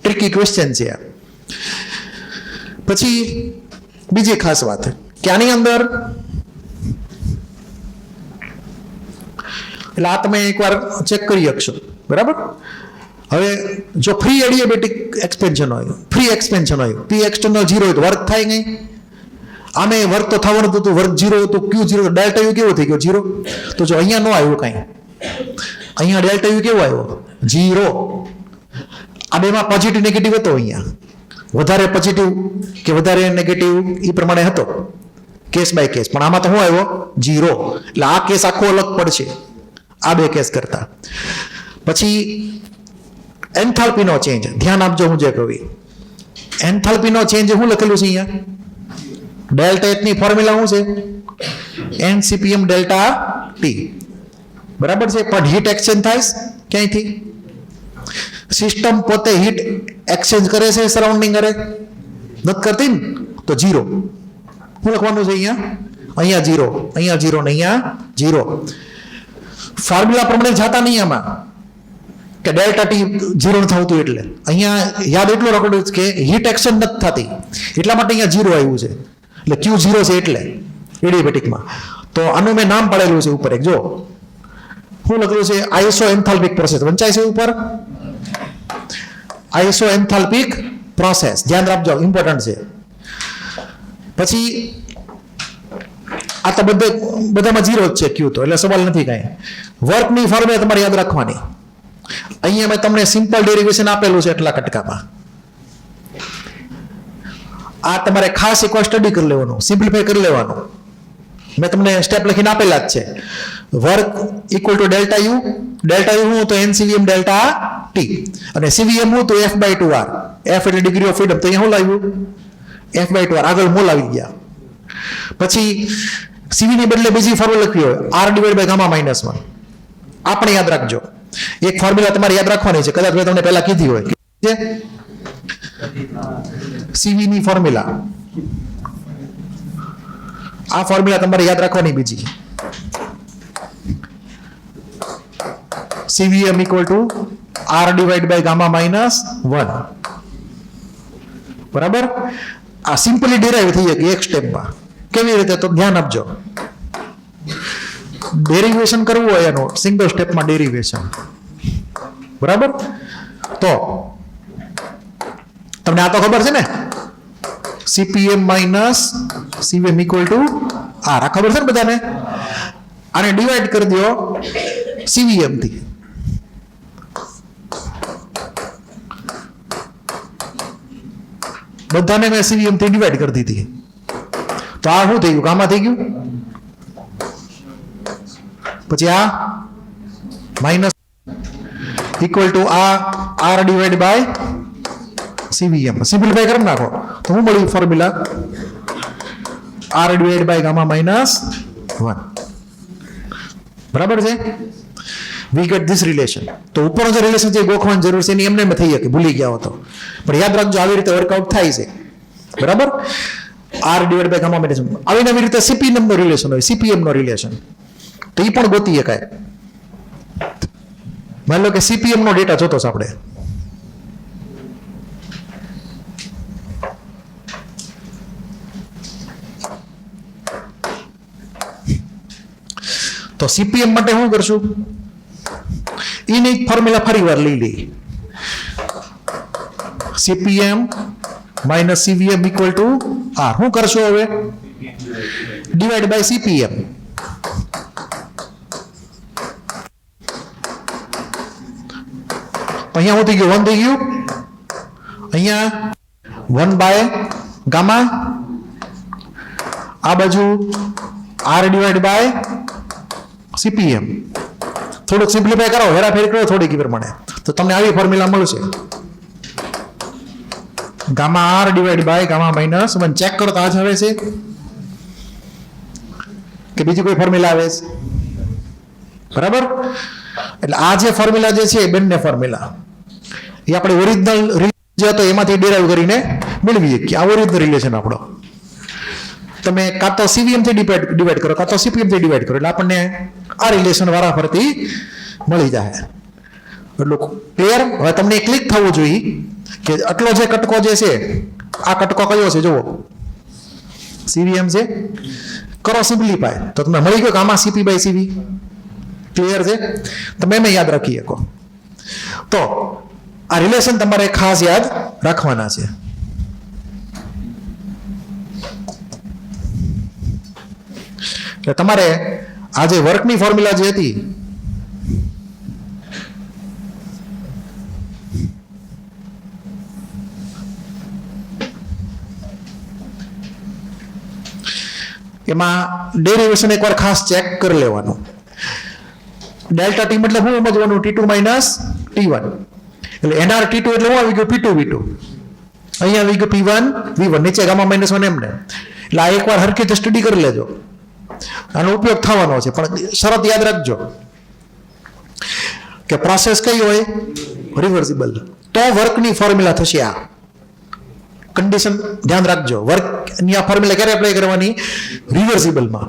ટ્રિકી ક્વેશ્ચન છે. પછી બીજી ખાસ વાત કે આની અંદર, એટલે આ તમે એકવાર ચેક કરી શકશો. બરાબર. હવે જો ફ્રી એડિયાબેટિક એક્સપેન્શન હોય, ફ્રી એક્સપેન્શન હોય, P એક્સટર્નલ 0 હોય તો વર્ક થાય નહીં. આમે વર્ક તો થવાનું હતું, વર્ક 0 હતું, Q0, ડેલ્ટા યુ કેવો થઈ ગયો? 0. તો જો અહીંયા ન આવ્યું કાંઈ, અહીંયા ડેલ્ટા યુ કેવો આવ્યો? 0. આ બેમાં પોઝિટિવ નેગેટિવ હતો, અહીંયા વધારે પોઝિટિવ કે વધારે નેગેટિવ એ પ્રમાણે હતો કેસ બાય કેસ. પણ આમાં તો શું આવ્યો? 0. એટલે આ કેસ આખો અલગ પડશે આ બે કેસ કરતા. પછી એન્થાલ્પીનો ચેન્જ ધ્યાન આપજો. હું જે કહું એન્થાલ્પીનો ચેન્જ શું લખેલું છે અહીંયા? ડેલ્ટા એચ ની ફોર્મ્યુલા શું છે? NCPM delta T. બરાબર છે. પણ હીટ એક્સચેન્જ થાય ક્યાંયથી? સિસ્ટમ પોતે હીટ એક્સચેન્જ કરે છે, સરાઉન્ડિંગ કરે નથી કરતી ને? તો 0. શું લખવાનું છે અહીંયા? અહીંયા 0, અહીંયા 0 ને અહીંયા 0. ફોર્મ્યુલા પ્રમાણે જતા નહીં આમાં કે ડેલ્ટા ટી 0 નથી થતું. એટલે અહીંયા યાદ એટલું રાખવું કે હીટ એક્સચેન્જ નથી થતી, એટલા માટે અહીંયા 0 આવ્યું છે. એટલે Q0 છે એટલે એડિયાબેટિકમાં. તો આનું મેં નામ પાડેલું છે ઉપર એક, જો શું લખેલું છે? Isoenthalpic process. વંચાય છે ઉપર આઈસો એન્થાલ્પિક પ્રોસેસ. ધ્યાન રાખજો, ઇમ્પોર્ટન્ટ છે. પછી આ તો બધામાં 0 જ છે Q તો, એટલે સવાલ નથી કાંઈ. વર્કની ફોર્મ્યુલા તમારે યાદ રાખવાની. અહીંયા મેં તમને સિમ્પલ ડેરિવેશન આપેલું છે એટલા કટકામાં. આ તમારે ખાસ એકવાર સ્ટડી કરી લેવાનું, સિમ્પ્લિફાઈ કરી લેવાનું. મેં તમને સ્ટેપ લખીને આપેલા જ છે. Work equal to delta you. Delta you હું તો NCVM ડેલ્ટા ટી, અને CVM હું તો F/2R. F એટલે ડિગ્રી ઓફ ફ્રીડમ, તો અહીંયા શું લાવ્યું? F/2R. આગળ મોલ આવી ગયા. પછી CV ની બદલે બીજી ફોર્મ્યુલા લખવી હોય R/γ-1. આપણે યાદ રાખજો, એક ફોર્મ્યુલા તમારે યાદ રાખવાની છે, કદાચ મેં તમને પહેલા કીધી હોય, સીવી ની ફોર્મ્યુલા. આ ફોર્મ્યુલા તમારે યાદ રાખવાની બીજી, CVM equal to R divided by gamma minus 1. બરાબર? આ સિમ્પલી ડિરાઈવ થઈ જાય એક સ્ટેપમાં. કેવી રીતે? તો ધ્યાન આપજો, ડેરિવેશન કરવું હોય એનું સિંગલ સ્ટેપમાં ડેરિવેશન. બરાબર? તો તમને આ તો ખબર છે ને, CPM minus CVM equal to R. આ ખબર છે ને બધાને? આને ડિવાઈડ કરી દો CVM થી. બધાને મેં CVM થી ડિવાઈડ કરી દીધી. તો આ શું થઈ ગયું? ગામા થઈ ગયું. પછી આ માઇનસ ઇક્વલ ટુ આ R divide by CVM. Simplify કરી નાખો તો શું મળ્યું formula? R divide by gamma minus 1. બરાબર છે? We get this relation. તો ઉપરનો જે રિલેશન છે ગોખવાની જરૂર છે, એની એમને થઈ શકે, ભૂલી ગયા હો તો. પણ યાદ રાખજો, આવી રીતે વર્કઆઉટ થાય છે. બરાબર? R divide by gamma minus 1. આવી નવી રીતે CPM નો રિલેશન હોય, CPM નો રિલેશન, તો એ પણ ગોતી શકાય. માની લો કે CPM નો ડેટા જોતો છે આપણે, તો CPM માટે શું કરશું? એની ફોર્મ્યુલા ફરી વાર લઈ લઈ. CPM minus CVM equal to R. શું કરશો હવે? Divide by CPM. અહીંયા શું થઈ ગયું? 1 થઈ ગયું. અહીંયા 1 બાય ગામા, આ બાજુ R ડિવાઈડ બાય CPM. થોડુંક સિમ્પ્લિફાઈ કરો, હેરાફેરી કરો થોડીક પ્રમાણે, તો તમને આવી ફોર્મ્યુલા મળશે. Gamma R divide by gamma minus 1. Check કરો તો આ જ આવે છે કે બીજી કોઈ ફોર્મ્યુલા આવે છે? બરાબર? એટલે આ જે ફોર્મ્યુલા જે છે, બંને ફોર્મ્યુલા એ આપણે ઓરિજિનલ જે હતો એમાંથી ડેરાઈવ કરીને મેળવીએ કે આ ઓરિજિનલ રિલેશન આપણો. તમે કાં તો CVM થી ડિવાઈડ કરો, કાં તો CPM થી ડિવાઈડ કરો, એટલે આપણને આ રિલેશન વારા ફરતી મળી જાય. એટલું ક્લિયર? હવે તમને ક્લિક થવું જોઈએ કે આટલો જે કટકો જે છે, આ કટકો કયો છે? જુઓ, CVM છે. કરો સિમ્પ્લિફાય તો તમને મળી ગયો કે આમાં CP બાય CV. ક્લિયર છે? તમે એમ યાદ રાખી શકો. તો આ રિલેશન તમારે ખાસ યાદ રાખવાના છે. એટલે તમારે આ જે વર્કની ફોર્મ્યુલા જે હતી, એમાં ડેરિવેશન એકવાર ખાસ ચેક કરી લેવાનું. ડેલ્ટા ટી મતલબ શું સમજવાનું? T2 minus T1. એટલે NR T2 એટલે શું આવી ગયું? P2 V2. અહીંયા આવી ગયું P1 V1, નીચે ગામા માઇનસ 1 એમને. એટલે આ એકવાર હરખી રીતે સ્ટડી કરી લેજો, આનો ઉપયોગ થવાનો છે. પણ શરત યાદ રાખજો કે પ્રોસેસ કઈ હોય? રિવર્સિબલ. તો વર્કની ફોર્મ્યુલા થશે આ. કન્ડિશન ધ્યાન રાખજો, વર્કની આ ફોર્મ્યુલા ક્યારે એપ્લાય કરવાની? રિવર્સિબલમાં.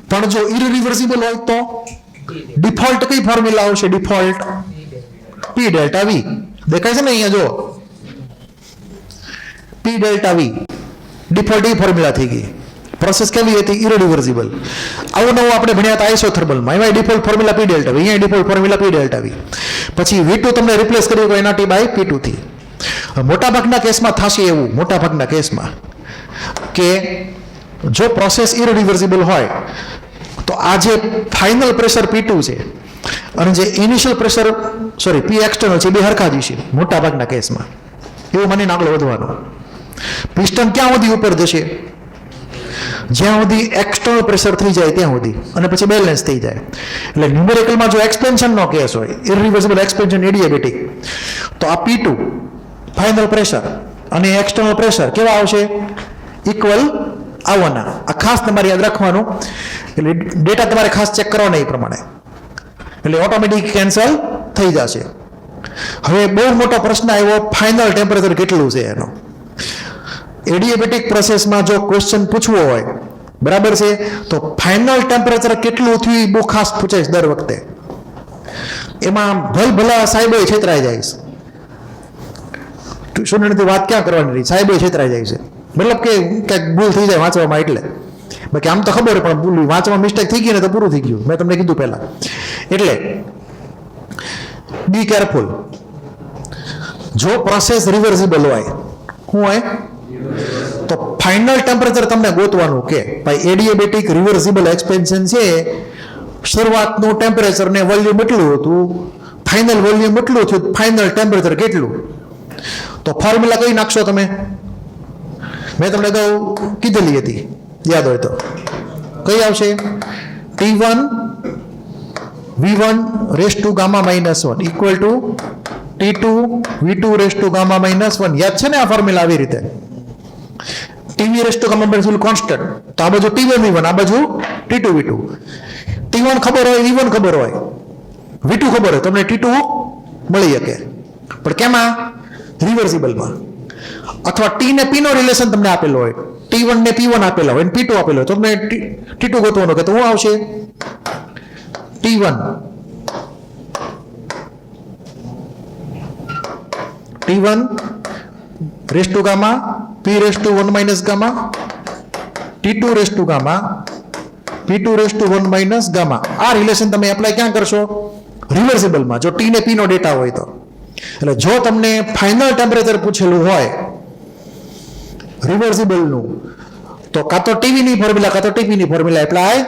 પણ જો ઇરરિવર્સિબલ હોય તો ડિફોલ્ટ કઈ ફોર્મ્યુલા આવશે? Default P delta V. દેખાય છે ને અહીંયા? જો P ડેલ્ટા V ડિફોલ્ટ એ ફોર્મ્યુલા થઈ ગઈ. પ્રોસેસ કેવી હતી? ઇરરિવર્સિબલ. આવું નવું આપણે ભણ્યા હતા આઇસોથર્મલમાં, એમાં default formula P delta V, અહીંયા default formula P delta V. પછી V2 તમને રિપ્લેસ કર્યું તો NRT બાય P2 થી. મોટાભાગના કેસમાં થશે એવું, મોટાભાગના કેસમાં કે જો પ્રોસેસ ઇરરિવર્સિબલ હોય તો આ જે ફાઇનલ પ્રેશર P2 છે અને જે ઇનિશિયલ પ્રેશર P એક્સટર્નલ છે, બે હરખા જ છે મોટાભાગના કેસમાં. એવું મને આગળ વધવાનું. પિસ્ટન ક્યાં સુધી ઉપર જશે? જ્યાં સુધી એક્સટર્નલ પ્રેશર થઈ જાય ત્યાં સુધી, અને પછી બેલેન્સ થઈ જાય. એટલે ન્યુમેરિકલમાં જો એક્સપેન્શનનો કેસ હોય, ઇરરિવર્સિબલ એક્સપેન્શન એડિયાબેટિક, તો આ P2 ફાઇનલ પ્રેશર અને એક્સટર્નલ પ્રેશર કેવા આવશે? ઇક્વલ આવવાના. આ ખાસ તમારે યાદ રાખવાનું. એટલે ડેટા તમારે ખાસ ચેક કરવાના એ પ્રમાણે. એટલે ઓટોમેટિક કેન્સલ થઈ જશે. હવે બહુ મોટો પ્રશ્ન આવ્યો, ફાઇનલ ટેમ્પરેચર કેટલું છે એનો. એડિયાબેટિક પ્રોસેસમાં જો ક્વેશ્ચન પૂછવો હોય, બરાબર છે, તો ફાઇનલ ટેમ્પરેચર કેટલું થયું એ બહુ ખાસ પૂછાય દર વખતે. એમાં ભલા સાહેબો છેતરાઈ જાય છે. સ્ટુડન્ટથી વાત ક્યાં કરવાની રહી, સાહેબો છેતરાઈ જાય છે. મતલબ કે ક્યાંક ભૂલ થઈ જાય વાંચવામાં, એટલે બાકી આમ તો ખબર પણ ભૂલ વાંચવામાં મિસ્ટેક થઈ ગઈ ને તો પૂરું થઈ ગયું. મેં તમને કીધું પહેલા. એટલે બી કેરફુલ. જો પ્રોસેસ રિવર્સિબલ હોય, શું હોય, તો ફાઇનલ ટેમ્પરેચર તમને ગોતવાનું કે ભાઈ એડિયાબેટિક રિવર્સિબલ એક્સપેન્શન છે, શરૂઆતનું ટેમ્પરેચર ને વોલ્યુમ એટલું હતું, ફાઇનલ વોલ્યુમ એટલું થયું, ફાઇનલ ટેમ્પરેચર કેટલું. તો ફોર્મ્યુલા કઈ નાખશો તમે? મેં તમને અગાઉ કીધેલી હતી, યાદ હોય તો. કઈ આવશે? T1 V1 race to gamma -1 equal to T2 V2 race to gamma -1. યાદ છે ને આ ફોર્મ્યુલા? આવી રીતે TV race to gamma -1 constant, તો આ બાજુ T1 V1, આ બાજુ T2 V2. T1 ખબર હોય, V1 ખબર હોય, V2 ખબર હોય, તમને T2 મળી શકે. પણ કેમાં? રિવર્સિબલમાં. અથવા T ને P નો રિલેશન તમને આપેલો હોય, T1 ને P1 આપેલા હોય, P2 આપેલો હોય, તો તમને T2 ગોતવાનો કે તો શું આવશે? T1 race to gamma P raise to 1 - gamma T2 race to gamma P2 raise to 1 - gamma. આ રિલેશન તમે એપ્લાય ક્યાં કરશો? રિવર્સિબલમાં, જો T ને P નો ડેટા હોય તો. એટલે જો તમને ફાઇનલ ટેમ્પરેચર પૂછેલું હોય રિવર્સિબલનું, તો કાં તો ટીવી ની ફોર્મ્યુલા કાં તો ટીપી ની ફોર્મ્યુલા એપ્લાય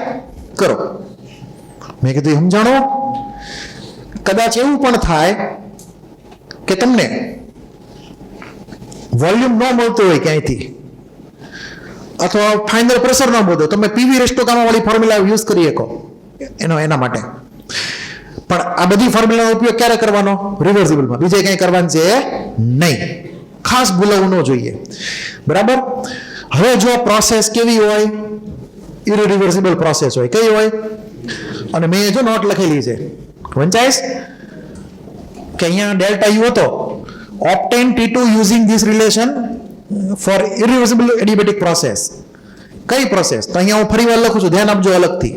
કરો. મેં કીધું સમજાણો? કદાચ એવું પણ થાય કે તમને વોલ્યુમ ન મળતું હોય ક્યાંયથી, અથવા ફાઇનલ પ્રેશર ન મળતું, તમે પીવી રેસ ટુ ગામા વાળી ફોર્મ્યુલા યુઝ કરી શકો એના માટે. પણ આ બધી ફોર્મ્યુલાનો ઉપયોગ ક્યારે કરવાનો? રિવર્સિબલમાં, બીજે ક્યાંય કરવાનું છે નહીં. ખાસ ભૂલવું ન જોઈએ, બરાબર. હવે જો પ્રોસેસ કેવી હોય? ઇરરિવર્સિબલ પ્રોસેસ હોય. કઈ હોય? અને મેં જો નોટ લખેલી છે, વંચાઈશ કે અહીંયા ડેલ્ટા યુ હતો, obtain T2 using this relation for irreversible adiabatic process. કઈ પ્રોસેસ? તો અહીંયા હું ફરી વાર લખું છું, ધ્યાન આપજો અલગથી.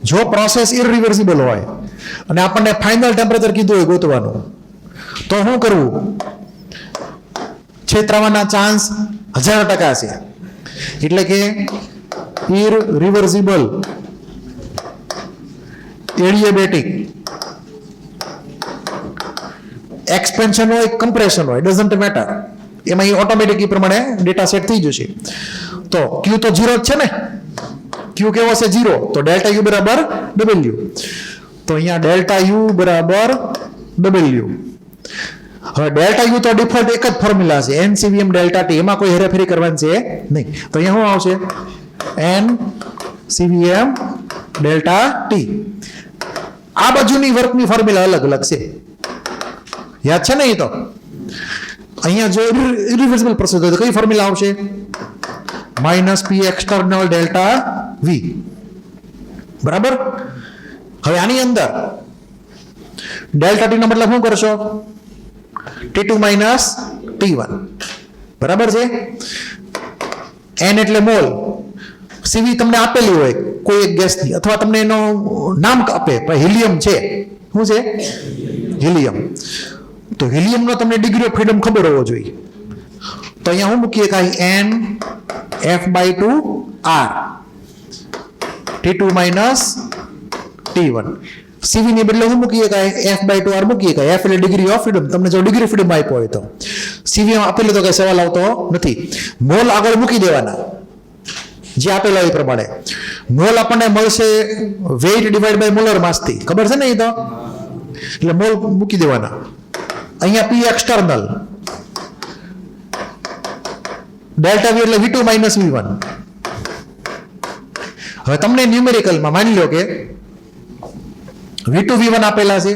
જો પ્રોસેસ ઇરરિવર્સિબલ હોય અને આપણને ફાઇનલ ટેમ્પરેચર કીધું હોય ગોતવાનું, તો શું કરવું? છેતરાવાના ચાન્સ 1000% છે. એટલે કે ઇરરિવર્સિબલ એડિયાબેટિક એક્સપેન્શન હોય, કમ્પ્રેશન હોય, ડઝન્ટ મેટર, એમાં એ ઓટોમેટિક એ પ્રમાણે ડેટા સેટ થઈ જશે. તો Q તો 0 જ છે ને, Q કેવો છે? 0. તો ડેલ્ટા યુ બરાબર W. તો અહીંયા ડેલ્ટા યુ બરાબર W. હવે ડેલ્ટા યુ તો ડિફોલ્ટ એક જ ફોર્મ્યુલા છે, NCVM ડેલ્ટા T, એમાં કોઈ હેરાફેરી કરવાની છે નહીં. તો અહીંયા શું આવશે? NCVM delta T. આ બાજુની વર્કની ફોર્મ્યુલા અલગ અલગ છે, યાદ છે ને? એ તો અહીંયા જો ઇરિવર્સિબલ પ્રોસેસ હોય તો કઈ ફોર્મ્યુલા આવશે? -P એક્સટર્નલ ડેલ્ટા V, બરાબર. હવે આની અંદર ડેલ્ટા T નો મતલબ શું કરશો? T2 - T1, બરાબર છે. N એટલે મોલ, CV તમને આપેલી હોય કોઈ એક ગેસની, અથવા તમને એનો નામ આપે, હિલિયમ છે. શું છે? હિલિયમ. તો હિલિયમનો તમને ડિગ્રી ઓફ ફ્રીડમ ખબર હોવો જોઈએ. તો અહીંયા હું મૂકીએ કાંઈ N F/2 R T2 - T1. CV ની બદલે હું મૂકીએ કાંઈ F/2 R મૂકીએ કાંઈ. F એટલે ડિગ્રી ઓફ ફ્રીડમ, તમને જો ડિગ્રી ફ્રીડમ આપ્યો હોય તો. CV આપેલું તો કઈ સવાલ આવતો નથી. મોલ આગળ મૂકી દેવાના જે આપેલા એ પ્રમાણે. મોલ આપણને મળશે વેઇટ ડિવાઇડ બાય મોલર માસથી, ખબર છે ને? એ તો એટલે મોલ મૂકી દેવાના. અહીંયા P એક્સટર્નલ, ડેલ્ટા V એટલે V2 - V1. હવે તમને ન્યુમેરિકલમાં માની લો કે V2 V1 આપેલા છે,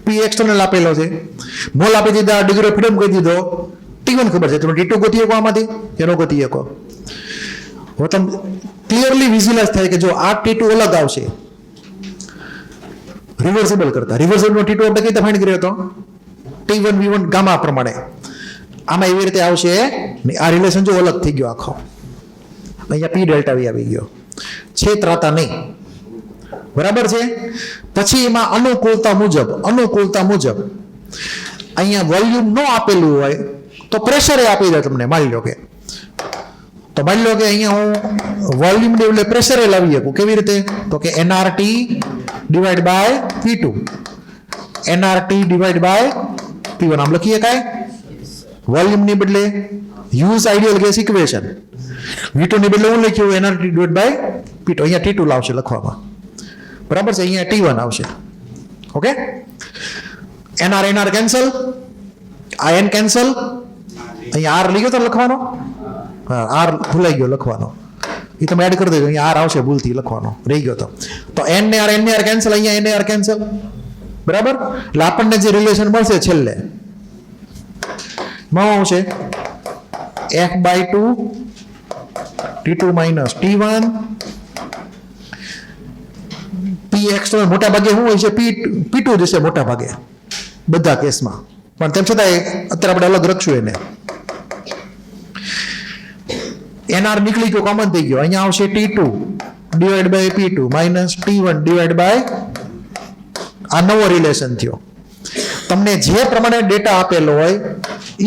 P એક્સટર્નલ આપેલો છે, મોલ આપી દીધા, ડિગ્રી ઓફ ફ્રીડમ કહી દીધો, T1 ખબર છે, તમે T2 ગોતી શકો આમાંથી? એનો ગોતી શકો. હવે તમે ક્લિયરલી વિઝ્યુઅલાઇઝ થાય કે જો આ T2 અલગ આવશે રિવર્સિબલ કરતા. રિવર્સિબલ T2 આપણે કઈ રીતે ફાઇન્ડ કર્યો હતો? T1 V1 ગામા પ્રમાણે. આમાં એવી રીતે આવશે નહીં. આ રિલેશન જો અલગ થઈ ગયો આખો. અહીંયા P ડેલ્ટા V આવી ગયો. છેતરાતા નહીં. બરાબર છે. પછી એમાં અનુકૂળતા મુજબ અહીંયા વોલ્યુમ ન આપેલું હોય તો પ્રેશરે આપી દે તમને. માની લો કે અહીંયા હું વોલ્યુમ એટલે પ્રેશરે લાવી શકું. કેવી રીતે? તો કે nRT divide by P2, nRT divide by P1 આમ લખીએ કાંઈ વોલ્યુમની બદલે use ideal gas equation. V2 ની બદલે હું લખ્યું nRT ડિવાઈડ બાય P2. અહીંયા T2 લાવશે લખવામાં. બરાબર છે. અહીંયા T1 આવશે. ઓકે. nr કેન્સલ, આ n કેન્સલ, અહીંયા r લઈ ગયો તો લખવાનો. હા, r ભૂલાઈ ગયો લખવાનો. એ તમે એડ કરી દેજો. અહીંયા r આવશે ભૂલથી લખવાનો રહી ગયો તો n ને r કેન્સલ, અહીંયા n કેન્સલ. બરાબર. એટલે આપણને જે રિલેશન મળશે છેલ્લે માં આવશે f/2 T2 minus T1 Px મોટા ભાગે શું હોય છે? P2 જશે મોટા ભાગે બધા કેસમાં. પણ તેમ છતાં અત્યારે આપણે અલગ રખશું એને. nr નીકળી ગયો, કોમન થઈ ગયો. અહીંયા આવશે T2 divide by P2 minus T1 divide by આ નવો રિલેશન થયો. તમને જે પ્રમાણે ડેટા આપેલો હોય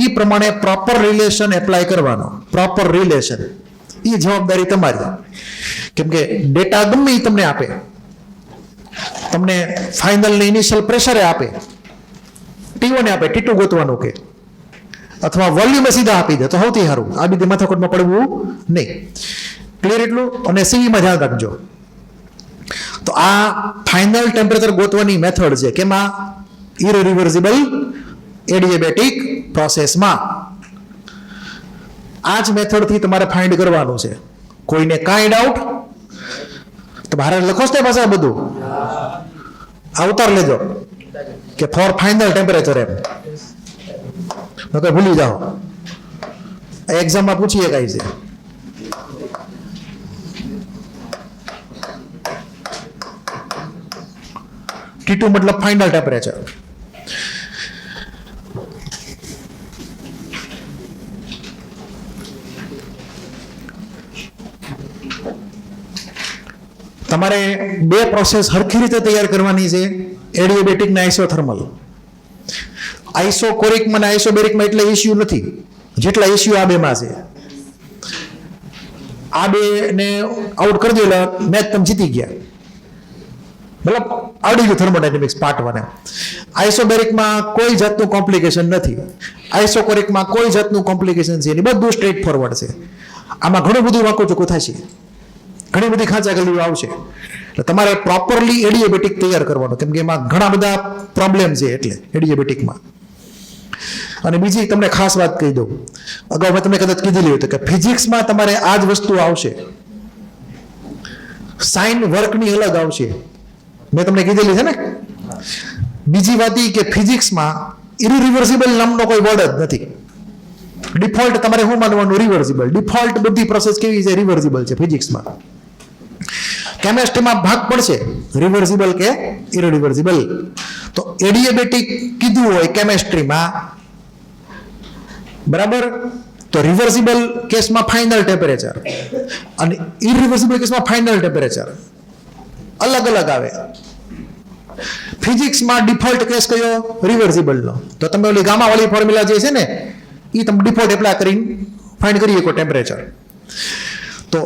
એ પ્રમાણે પ્રોપર રિલેશન એપ્લાય કરવાનો. પ્રોપર રિલેશન એ જવાબદારી તમારી. કેમ કે ડેટા ગમે એ તમને આપે, તમને ફાઇનલ ને ઇનિશિયલ પ્રેશરે આપે, T1 આપે, T2 ગોતવાનું કે અથવા વોલ્યુમે સીધા આપી દે તો સૌથી સારું. આ બધી માથાકૂટમાં પડવું નહીં. ક્લિયર એટલું? અને સીવીમાં ધ્યાન રાખજો. તો આ ફાઇનલ ટેમ્પરેચર ગોતવાની મેથડ છે. કેમાં? ઇરરિવર્સિબલ એડિયાબેટિક પ્રોસેસમાં. આ જ મેથડથી તમારે ફાઇન્ડ કરવાનું છે. કોઈને કાંઈ ડાઉટ તો બહાર લખો છો પાછા બધું અવતાર લેજો કે ફોર ફાઇનલ ટેમ્પરેચર એમ ભૂલી જાઓ. એક્ઝામમાં પૂછીએ કાંઈ છે. T2 મતલબ ફાઇનલ ટેમ્પરેચર. તમારે બે પ્રોસેસ હરખી રીતે તૈયાર કરવાની છે. એડિયાબેટિક ને આઇસોથર્મલ. આઇસોકોરિકમાં અને આઇસોબેરિકમાં એટલે ઇસ્યુ નથી જેટલા ઇસ્યુ આ બેમાં છે. આ બે ને આઉટ કરી દો એટલે મેચ તમે જીતી ગયા. મતલબ આવડી ગયું થર્મોડાયનેમિક્સ પાર્ટ 1. આઇસોબેરિકમાં કોઈ જાતનું કોમ્પ્લિકેશન નથી. આઇસોકોરિકમાં કોઈ જાતનું કોમ્પ્લિકેશન છે નહીં. બધું સ્ટ્રેટ ફોરવર્ડ છે. આમાં ઘણું બધું વાંકો ચોખ્ખું થશે, ઘણી બધી ખાંચાગલીઓ આવશે. એટલે તમારે પ્રોપરલી એડિયાબેટિક તૈયાર કરવાનો. કેમ કે એમાં ઘણા બધા પ્રોબ્લેમ છે એટલે એડિયાબેટિકમાં. અને બીજી તમને ખાસ વાત કહી દઉં, અગાઉ મેં તમને કદાચ કીધેલી હતી કે ફિઝિક્સમાં તમારે આ જ વસ્તુ આવશે. સાઇન વર્કની અલગ આવશે. મેં તમને કીધેલી છે ને. બીજી વાત એ કે ફિઝિક્સમાં ઇરરિવર્સિબલ નામનો કોઈ વર્ડ જ નથી. ડિફોલ્ટ તમારે શું માનવાનું? રિવર્સિબલ. ડિફોલ્ટ બધી પ્રોસેસ કેવી છે? રિવર્સિબલ છે ફિઝિક્સમાં. કેમેસ્ટ્રીમાં ભાગ પડશે રિવર્સિબલ કે ઇરરિવર્સિબલ. તો એડિયાબેટિક કીધું હોય કેમેસ્ટ્રીમાં, બરાબર, તો રિવર્સિબલ કેસમાં ફાઇનલ ટેમ્પરેચર અને ઇરરિવર્સિબલ કેસમાં ફાઇનલ ટેમ્પરેચર અલગ અલગ આવે. ફિઝિક્સમાં ડિફોલ્ટ કેસ કયો? રિવર્સિબલનો. તો તમે ઓલી ગામા વાળી ફોર્મ્યુલા જે છે ને એ તમે ડિફોલ્ટ એપ્લાય કરીને ફાઇન્ડ કરી શકો ટેમ્પરેચર. તો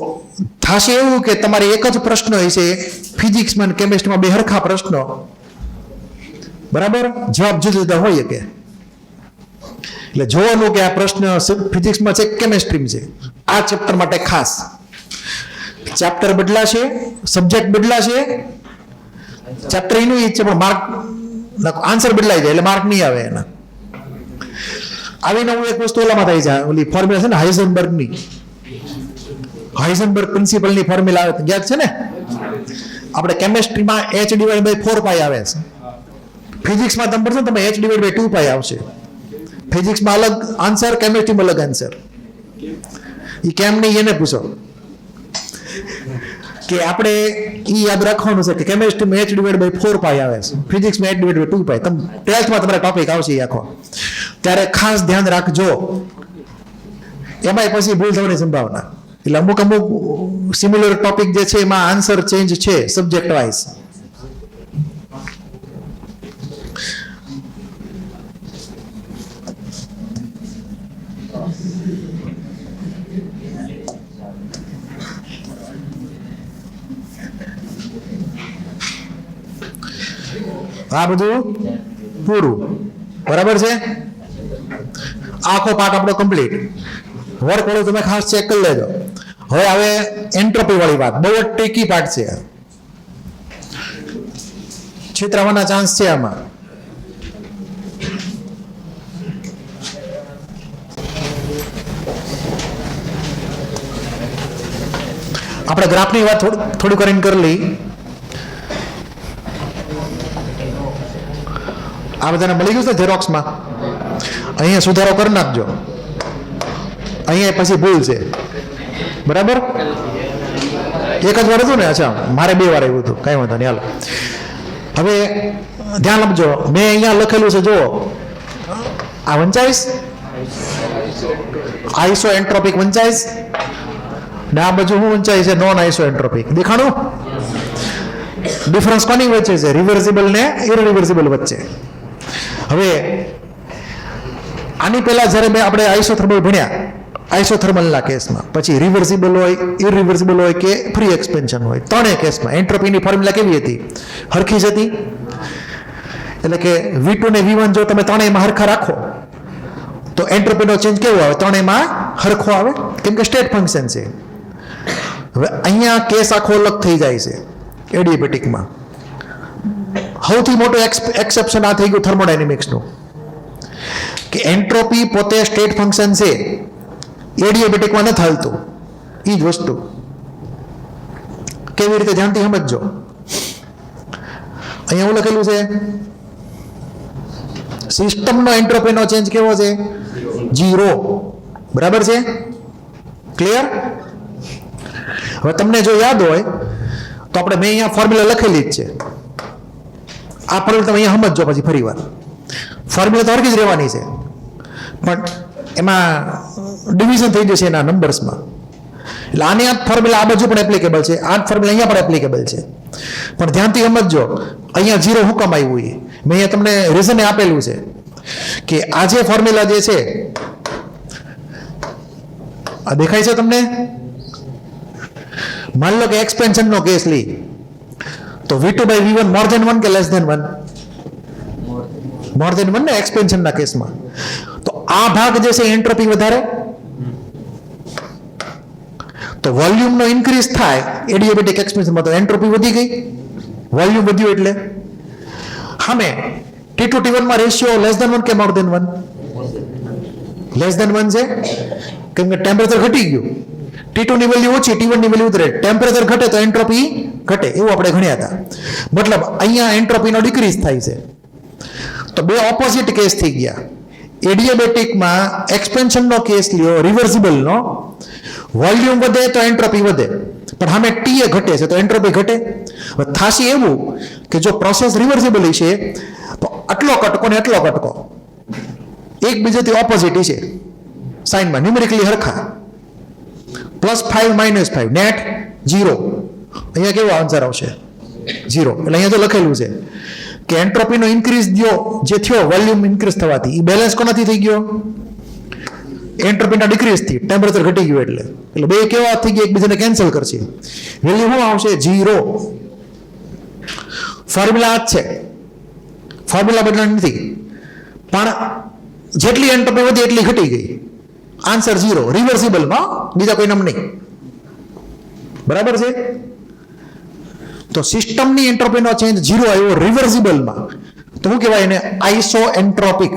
થશે એવું કે તમારે એક જ પ્રશ્ન હશે ફિઝિક્સમાં અને કેમેસ્ટ્રીમાં, બે હરખા પ્રશ્નો, બરાબર, જવાબ જુદા જુદા હોય કે. એટલે જોવાનું કે આ પ્રશ્ન ફિઝિક્સમાં છે કેમેસ્ટ્રીમાં છે. આ ચેપ્ટર માટે ખાસ ચેપ્ટર બદલાશે, સબ્જેક્ટ બદલાશે. ચેપ્ટર એનું જ છે પણ માર્ક આન્સર બદલાઈ જાય એટલે માર્ક નહીં આવે એના. આવીને હું એક વસ્તુ ઓલામાં થઈ જાય, ઓલી ફોર્મ્યુલા છે ને હાઇઝનબર્ગ પ્રિન્સિપલની ફોર્મ્યુલા આવે યાદ છે ને. આપણે કેમેસ્ટ્રીમાં h/4π આવે છે. ફિઝિક્સમાં તમે પડશે તમે h/2π આવશે. ફિઝિક્સમાં અલગ આન્સર, કેમેસ્ટ્રીમાં અલગ આન્સર. એ કેમ નહીં એને પૂછો. કે આપણે એ યાદ રાખવાનું છે કે કેમેસ્ટ્રીમાં h/4 પાઈ આવે છે, ફિઝિક્સમાં h/2 પાઈ. તમે 12th માં તમારા ટોપિક આવશે આખો, ત્યારે ખાસ ધ્યાન રાખજો. એમાંય પછી ભૂલ થવાની સંભાવના. એટલે અમુક સિમિલર ટોપિક જે છે એમાં આન્સર ચેન્જ છે સબ્જેક્ટ વાઇઝ. આ બધું પૂરું બરાબર છે. આખો પાઠ આપણો કમ્પ્લીટ. વર્ક વાળું તમે ખાસ ચેક કરી લેજો. હવે આવે એન્ટ્રોપી વાળી વાત, બહુ જ ટ્રિકી પાર્ટ છે, છેતરાવાના ચાન્સ છે આમાં. આપણે ગ્રાફની વાત થોડી કરીને કરી લઈ. આ બધાને મળી ગયું છે ઝેરોક્સમાં. અહીંયા સુધારો કરી નાખજો. અહીંયા પછી ભૂલ છે બરાબર. એક જ વાર હતું ને? અચ્છા, મારે 2 વાર આવ્યું હતું, કઈ વાંધો નહીં. હાલો, હવે ધ્યાન આપજો. મેં અહીંયા લખેલું છે, જુઓ, આ વંચાઈશ આઈસો એન્ટ્રોપિક વંચાઈશ ને આ બાજુ શું વંચાય છે? Non isoentropic. દેખાણું? ડિફરન્સ કોની વચ્ચે છે? રિવર્સિબલ ને ઇરરિવર્સિબલ વચ્ચે. હવે આની પહેલા જ્યારે આપણે આઈસોથર્મલ ભણ્યા, આઈસોથર્મલના કેસમાં, પછી રિવર્સિબલ હોય, ઇરરિવર્સિબલ હોય કે ફ્રી એક્સપેન્શન હોય, ત્રણેય કેસમાં એન્ટ્રોપીની ફોર્મ્યુલા કેવી હતી? હરખી જ હતી. એટલે કે V2 ને V1 જો તમે ત્રણેયમાં હરખા રાખો તો એન્ટ્રોપીનો ચેન્જ કેવો આવે? ત્રણેયમાં હરખો આવે, કેમ કે સ્ટેટ ફંક્શન છે. હવે અહીંયા કેસ આખો અલગ થઈ જાય છે એડિયાબેટિકમાં. સૌથી મોટો એક્સેપ્શન આ થઈ ગયું થર્મોડાયનેમિક્સનું, કે એન્ટ્રોપી પોતે સ્ટેટ ફંક્શન છે, એડિયાબેટિકમાં નથી હાલતું. એ જ વસ્તુ કેવી રીતે ધ્યાનથી સમજજો. અહીંયા એવું લખેલું છે, સિસ્ટમનો એન્ટ્રોપીનો ચેન્જ કેવો છે? 0. બરાબર છે? ક્લિયર? હવે તમને જો યાદ હોય તો આપણે મેં અહીંયા ફોર્મ્યુલા લખેલી જ છે. આ ફોર્મ્યુલા તમે અહીંયા સમજજો પછી ફરી વાર. ફોર્મ્યુલા તો હરખી જ રહેવાની છે, પણ એમાં ડિવિઝન થઈ જશે એના નંબર્સમાં. એટલે આની આ ફોર્મ્યુલા આ બાજુ પણ એપ્લિકેબલ છે, આ ફોર્મ્યુલા અહીંયા પણ એપ્લિકેબલ છે. પણ ધ્યાનથી સમજજો, અહીંયા 0 હું કામ આવ્યું? એ મેં અહીંયા તમને રીઝન આપેલું છે કે આ જે ફોર્મ્યુલા જે છે, આ દેખાય છે તમને? માન લો કે એક્સપેન્શનનો કેસ લઈ તો V2/V1 મોર ધેન 1 કે લેસ ધેન 1? મોર ધેન 1 ને એક્સપેન્શનના કેસમાં. તો આ ભાગ જે છે એન્ટ્રોપી વધારે, તો વોલ્યુમનો ઇન્ક્રીઝ થાય એડિયાબેટિક એક્સપેન્શનમાં, તો એન્ટ્રોપી વધી ગઈ. વોલ્યુમ વધ્યું એટલે સામે T2 T1 માં રેશિયો લેસ ધેન 1 કે મોર ધેન 1? લેસ ધેન 1 છે, કેમ કે ટેમ્પરેચર ઘટી ગયું. T2 ની વેલ્યુ ઓછી, T1 ની વેલ્યુ વધે. ટેમ્પરેચર ઘટે તો એન્ટ્રોપી ઘટે, એવું આપણે ગણ્યા હતા. મતલબ અહીંયા એન્ટ્રોપીનો ડિક્રીઝ થાય છે. તો બે ઓપોઝિટ કેસ થઈ ગયા. એડિયાબેટિકમાં એક્સપેન્શનનો કેસ લ્યો, રિવર્સિબલનો, વોલ્યુમ વધે તો એન્ટ્રોપી વધે, પણ સામે ટી એ ઘટે છે તો એન્ટ્રોપી ઘટે. હવે થાશે એવું કે જો પ્રોસેસ રિવર્સિબલ છે તો આટલો કટકો ને એટલો કટકો એકબીજાથી ઓપોઝિટ છે સાઇનમાં, ન્યુમેરિકલી હરખા, +5 -5 નેટ 0. અહીંયા કેવો આન્સર આવશે? 0. એટલે અહીંયા જો લખેલું છે કે એન્ટ્રોપીનો ઇન્ક્રીઝ જે થયો વોલ્યુમ ઇન્ક્રીઝ થવાથી, એ બેલેન્સ કોનાથી થઈ ગયો? એન્ટ્રોપીના ડિક્રીઝથી. ટેમ્પરેચર ઘટી ગયું એટલે બે કેવા થઈ ગયા? એકબીજાને કેન્સલ કરશે. વેલ્યુ શું આવશે? 0. ફોર્મ્યુલા આ જ છે, ફોર્મ્યુલા બદલાણી નથી, પણ જેટલી એન્ટ્રોપી વધી એટલી ઘટી ગઈ. આન્સર 0. રિવર્સિબલમાં, બીજા કોઈ નામ નહીં. બરાબર છે? તો સિસ્ટમની એન્ટ્રોપીનો ચેન્જ 0 આવ્યો રિવર્સિબલમાં, તો શું કહેવાય એને? આઈસો એન્ટ્રોપિક.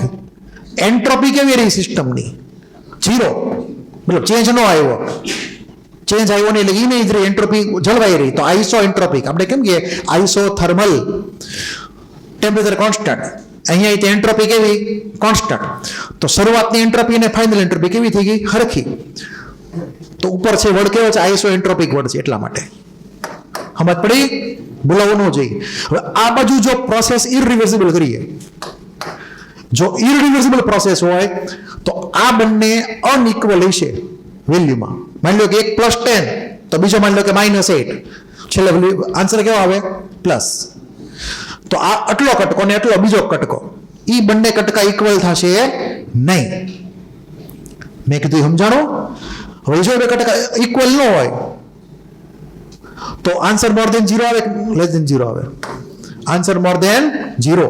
એન્ટ્રોપી કેવી રહી સિસ્ટમની? 0. મતલબ ચેન્જ ન આવ્યો. ચેન્જ આવ્યો નહીં એટલે એ નહીં જ રહી, એન્ટ્રોપી જળવાઈ રહી. તો આઈસો એન્ટ્રોપિક. આપણે કેમ કે આઈસોથર્મલ, ટેમ્પરેચર કોન્સ્ટન્ટ. અહીંયા તે એન્ટ્રોપી કેવી? કોન્સ્ટન્ટ. તો શરૂઆતની એન્ટ્રોપી અને ફાઇનલ એન્ટ્રોપી કેવી થઈ ગઈ? હરખી. તો ઉપર છે વર્ડ કેવો છે? આઈસો એન્ટ્રોપિક વર્ડ છે, એટલા માટે. સમજ પડી? ભૂલાવું ન જોઈએ. હવે આ બાજુ જો પ્રોસેસ ઇરરિવર્સિબલ કરીએ, જો ઇરરિવર્સિબલ પ્રોસેસ હોય તો આ બંને અનઇક્વલ હશે વેલ્યુમાં. માની લો કે એક +10 તો બીજો માની લો કે -8, છેલ્લે આન્સર કેવો આવે? પ્લસ. તો આ આટલો કટકો ને આટલો બીજો કટકો, એ બંને કટકા ઇક્વલ થશે નહીં. મેં કીધું સમજાણું? હવે જો બે કટકા ઇક્વલ ન હોય તો આન્સર મોર દેન 0 આવે, લેસ દેન 0 આવે? આન્સર મોર દેન 0.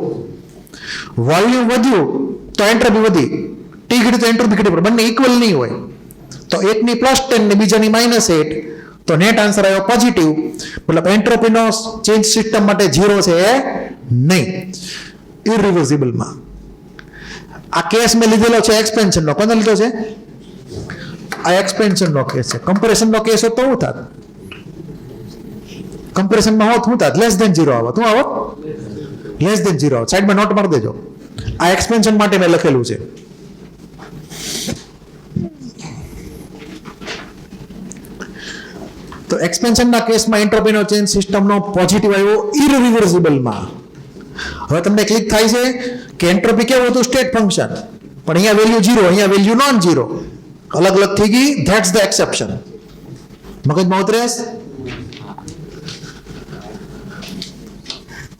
વોલ્યુમ વધ્યું તો એન્ટ્રોપી વધી, ટી ઘટી તો એન્ટ્રોપી ઘટી, બંને ઇક્વલ નહીં હોય તો એકની +10 ને બીજાની -8, તો નેટ આન્સર આવ્યો પોઝિટિવ. મતલબ એન્ટ્રોપીનો ચેન્જ સિસ્ટમ માટે 0 છે નહીં ઇરરિવર્સિબલમાં. આ કેસ મેં લીધેલો છે એક્સપેન્શનનો. કોને લીધો છે? આ એક્સપેન્શનનો કેસ છે. કમ્પેરિઝનનો કેસ હોત તો શું થાત? કમ્પેરિઝનમાં હોત શું થાત? લેસ દેન 0 આવત. શું આવત? લેસ દેન 0 આવત. સાઈડમાં નોટ મારી દેજો. આ એક્સપેન્શન માટે મેં લખેલું છે. તો એક્સપેન્શનના કેસમાં એન્ટ્રોપીનો ચેન્જ સિસ્ટમનો પોઝિટિવ આવ્યો ઇરરિવર્સિબલમાં. હવે તમને ક્લિક થાય છે કે એન્ટ્રોપી કેવું હતું? સ્ટેટ ફંક્શન, પણ અહીંયા વેલ્યુ 0, અહીંયા વેલ્યુ નોન 0, અલગ અલગ થઈ ગઈ. That's the exception. મગજમાં ઉતરેસ?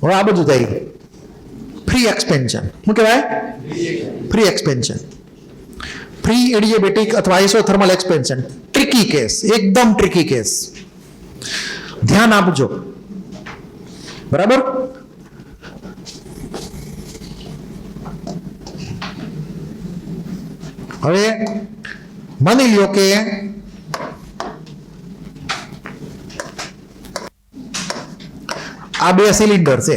હવે આ બધું થઈ ફ્રી એક્સપેન્શન. શું કહેવાય? ફ્રી એક્સપેન્શન, ફ્રી એડિયાબેટિક અથવા આઇસોથર્મલ એક્સપેન્શન. ટ્રિકી કેસ, એકદમ ટ્રિકી કેસ. ધ્યાન આપજો, બરાબર? હવે માની લ્યો કે આ બે સિલિન્ડર છે,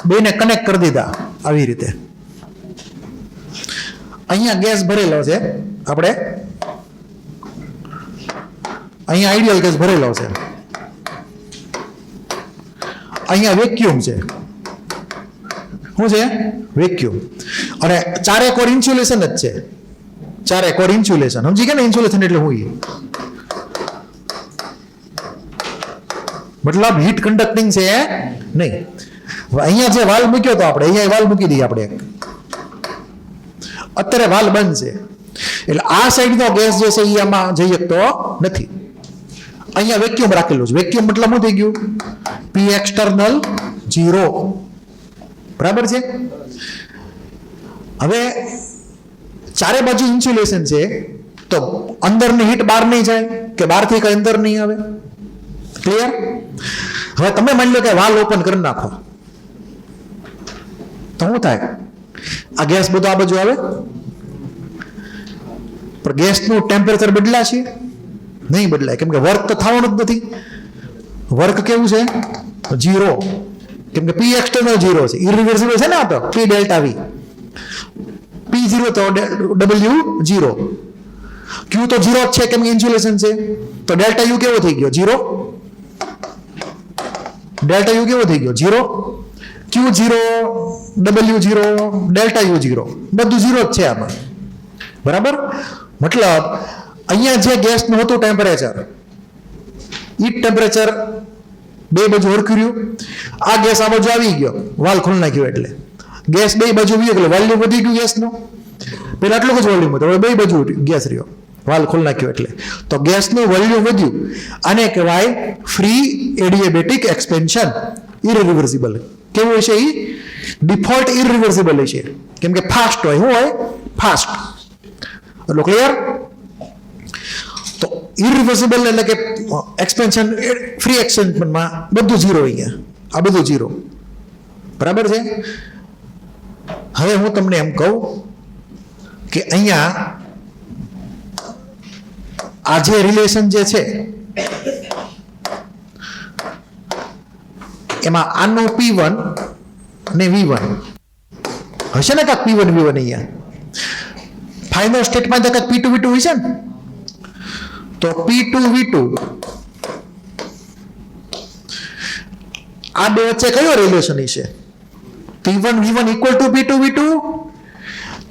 બેને કનેક્ટ કરી દીધા આવી રીતે. અહીંયા ગેસ ભરેલો છે, આપણે અહીંયા આઈડિયલ ગેસ ભરેલો છે, અહીંયા વેક્યુમ છે. શું છે? વેક્યુમ. અને ચારે કોર ઇન્સ્યુલેશન જ છે. ચારે કોર ઇન્સ્યુલેશન. સમજી ગયા ને? ઇન્સ્યુલેશન એટલે શું? મતલબ હીટ કન્ડક્ટિંગ છે નહીં. અહીંયા જે વાલ મૂક્યો તો આપણે, અહીંયા વાલ મૂકી દઈએ આપણે. અત્યારે વાલ બંધ છે એટલે આ સાઈડનો ગેસ જે છે એ આમાં જઈ શકતો નથી. અહીંયા વેક્યુમ રાખેલું છે. વેક્યુમ મતલબ શું થઈ ગયું? પી એક્સટર્નલ 0. બરાબર છે? હવે ચારે બાજુ ઇન્સ્યુલેશન છે તો અંદરની હીટ બહાર નહીં જાય કે બહારથી કઈ અંદર નહીં આવે. ક્લિયર? હવે તમે માની લો કે વાલ ઓપન કરી નાખો તો શું થાય? આ ગેસ બધો આ બાજુ આવે, પણ ગેસનું ટેમ્પરેચર બદલાશે? નહીં બદલાય, કેમ કે વર્ક તો થવાનું જ નથી. વર્ક કેવું છે? 0, કેમ કે પી એક્સટર્નલ 0 છે. ઇરરિવર્સિબલ છે ને આ તો. પી ડેલ્ટા વી, P0 તો W0, Q તો 0 જ છે કેમ કે ઇન્સ્યુલેશન છે. તો ડેલ્ટા યુ કેવો થઈ ગયો? 0. ડેલ્ટા યુ કેવો થઈ ગયો? 0. Q0, W0, ડેલ્ટા U0, બધું 0 જ છે આમાં. બરાબર? મતલબ અહીંયા જે ગેસનું હતું ટેમ્પરેચર, ઈ ટેમ્પરેચર બે બાજુ હરખું રહ્યું. આ ગેસ આ બાજુ આવી ગયો, વાલ ખોલી નાખ્યો એટલે ગેસ બે બાજુ વી ગયો, વોલ્યુમ વધી ગયું ગેસનું. પેલા આટલું જ વોલ્યુમ હતું, હવે બે બાજુ ગેસ રહ્યો, વાલ ખોલી નાખ્યો એટલે. તો ગેસનું વોલ્યુમ વધ્યું. આને કહેવાય ફ્રી એડિયાબેટિક એક્સપેન્શન. ઇરરિવર્સિબલ કેવું હશે? એ ડિફોલ્ટ ઇરરિવર્સિબલ હશે, કેમ કે ફાસ્ટ હોય. શું હોય? ફાસ્ટ. એટલું ક્લિયર? તો ઇરરિવર્સિબલ એટલે કે એક્સપેન્શન, ફ્રી એક્સપેન્શનમાં બધું 0. અહીંયા આ બધું 0. બરાબર છે? હવે હું તમને એમ કહું કે અહીંયા આ જે રિલેશન જે છે એમાં આનો P1 ને V1 હશે ને? કાંક P1 V1 અહીંયા ફાઇનલ સ્ટેટમાં કાંક P2 V2 હશે ને? તો P2 V2 આ બે વચ્ચે કયો રિલેશન હશે? P1 V1 equal to P2 V2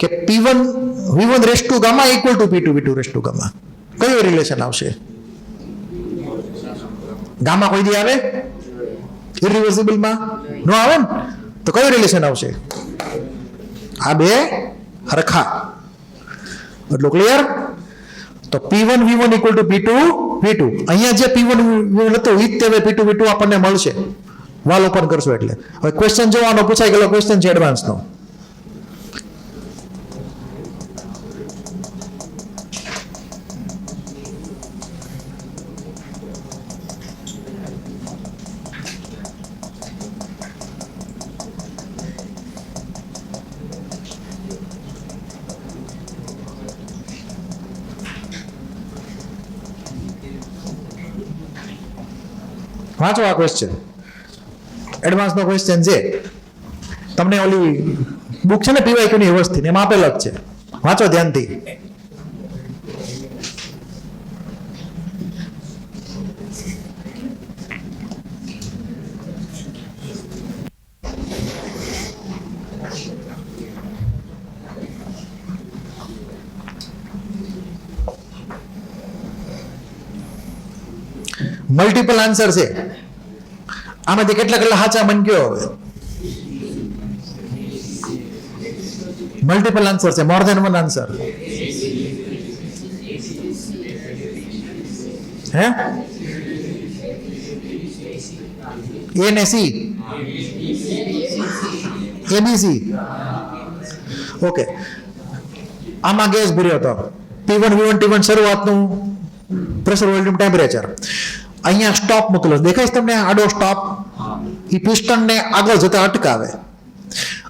કે P1 V1 race to gamma equal to P2 V2 race to gamma? કયો રિલેશન આવશે? ગામા કોઈ દી આવે ઇરિવર્સિબલમાં નો આવે ને, તો કયું રિલેશન આવશે? આ બે હરખા. એટલું ક્લિયર? તો P1 V1 equal to P2 V2. અહીંયા જે P1 V1 હતો ઈ જ તે P2 V2 આપણને મળશે વાલ ઓપન કરશો એટલે. હવે ક્વેશ્ચન જોવાનો પૂછાઈ ગયેલો ક્વેશ્ચન છે એડવાન્સનો. વાંચો આ ક્વેશ્ચન, એડવાન્સનો ક્વેશ્ચન છે. તમને ઓલી બુક છે ને PYQ ની વ્યવસ્થિત એમાં આપેલ જ છે, વાંચો ધ્યાનથી. મલ્ટિપલ આન્સર છે આમાંથી કેટલા સાચા બન ગયો? હવે મલ્ટિપલ આન્સર છે, મોર ધેન વન આન્સર. હે A ને C, ABC. ઓકે, આમાં ગેસ ભર્યો હતો P1 V1 T1 શરૂઆતનું પ્રેશર વોલ્યુમ ટેમ્પરેચર. અહીંયા સ્ટોપ મૂકેલો દેખાય છે તમને, આડો સ્ટોપ. એ પિસ્ટનને આગળ જતા અટકાવે.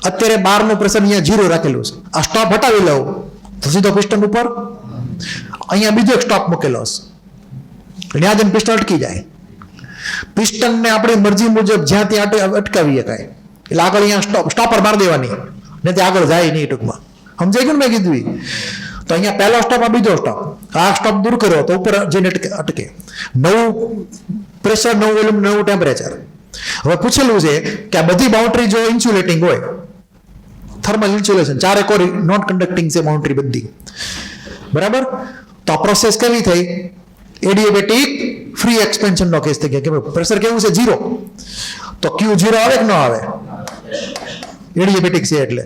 અત્યારે બહારનું પ્રેશર અહીંયા 0 રાખેલું છે. આ સ્ટોપ હટાવી લઉં તો સીધો પિસ્ટન ઉપર. અહીંયા બીજો એક સ્ટોપ મૂકેલો છે, ત્યાં જઈને પિસ્ટન અટકી જાય. પિસ્ટનને આપણી મરજી મુજબ જ્યાં ત્યાં અટકાવી શકાય. એટલે આગળ અહીંયા સ્ટોપર મારી દેવાની ને તે આગળ જાય નહીં ટૂંકમાં. સમજાઈ ગયું ને મેં કીધું? તો અહીંયા પહેલો સ્ટોપ, આ બીજો સ્ટોપ. આ સ્ટોપ દૂર કર્યો તો ઉપર જઈને અટકે. નવું પ્રેશર, નવું વોલ્યુમ, નવું ટેમ્પરેચર. હવે પૂછેલું છે કે આ બધી બાઉન્ડ્રી જો ઇન્સ્યુલેટિંગ હોય, થર્મલ ઇન્સ્યુલેશન, ચારે કોર નોન કન્ડક્ટિંગ છે બાઉન્ડ્રી બધી, બરાબર? તો આ પ્રોસેસ કેવી થઈ? એડિયાબેટિક ફ્રી એક્સપેન્શનનો કેસ થઈ ગયા. કે પ્રેશર કેવું છે? 0. તો Q0 આવે કે ન આવે? એડિયાબેટિક છે એટલે.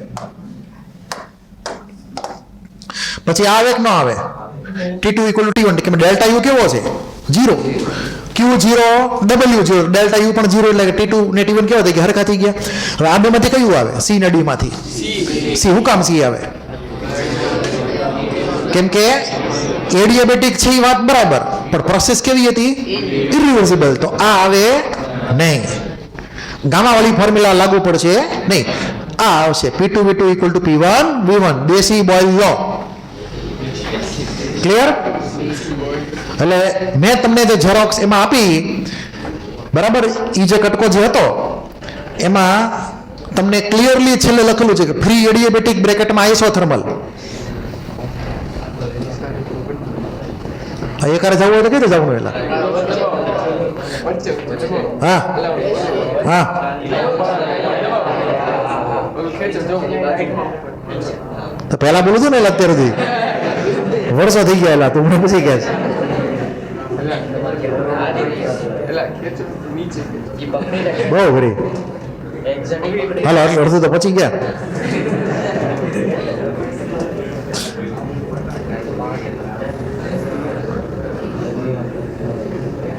પછી આવે કે ન આવે? T2 equal to T1. કે ડેલ્ટા યુ કેવો છે? 0. Q0 W0, ડેલ્ટા યુ પણ 0, એટલે T2 ને T1 કેવા થઈ ગયા? હરખા થઈ ગયા. હવે આ બેમાંથી કયું આવે? C ને D માંથી. C. હું કામ C આવે? કેમ કે એડિયાબેટિક છે એ વાત બરાબર, પણ પ્રોસેસ કેવી હતી? ઇરિવર્સિબલ. તો આ આવે નહીં. ગામાવાળી ફોર્મ્યુલા લાગુ પડશે નહીં. આ આવશે P2 V2 equal to P1 V1. દેશી બોઇલ લો. ક્લિયર? એટલે મેં તમને જે ઝેરોક્સ એમાં આપી, બરાબર, એ જે કટકો જે હતો એમાં તમને ક્લિયરલી છેલ્લે લખેલું છે કે ફ્રી એડિયાબેટિક બ્રેકેટમાં આઇસોથર્મલ. એકારે જવું હોય તો કઈ જવાનું? એલા હા હા, તો પહેલા બોલું છું ને, અત્યાર સુધી વર્ષો થઈ ગયા. એલા તું મને પૂછી ગયા છે. બહુ ઘડી હાલો, અડધું તો પચી ગયા.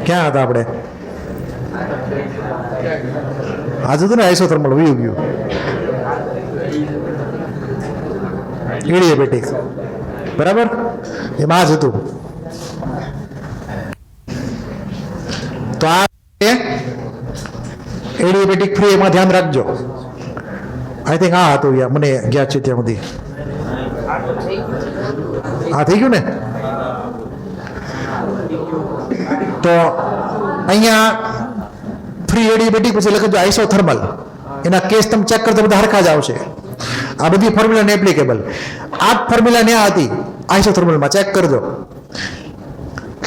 ક્યાં હતા આપણે? આજે હતું ને આઇસોથર્મલ વયું ગયું. એડિયાબેટિક, બરાબર, એમાં જ હતું. તો આ એડિયાબેટિક ફ્રી, એમાં ધ્યાન રાખજો. આઈ થિંક આ હતું, યાર મને યાદ છે ત્યાં સુધી. આ થઈ ગયું ને? તો અહીંયા ફ્રી એડિયાબેટિક પછી લખજો આઇસોથર્મલ. એના કેસ તમે ચેક કરતો બધા હરખા જ આવશે. આ બધી ફોર્મ્યુલા ને એપ્લિકેબલ. આ જ ફોર્મ્યુલા ન્યા હતી આઇસોથર્મલમાં, ચેક કરજો.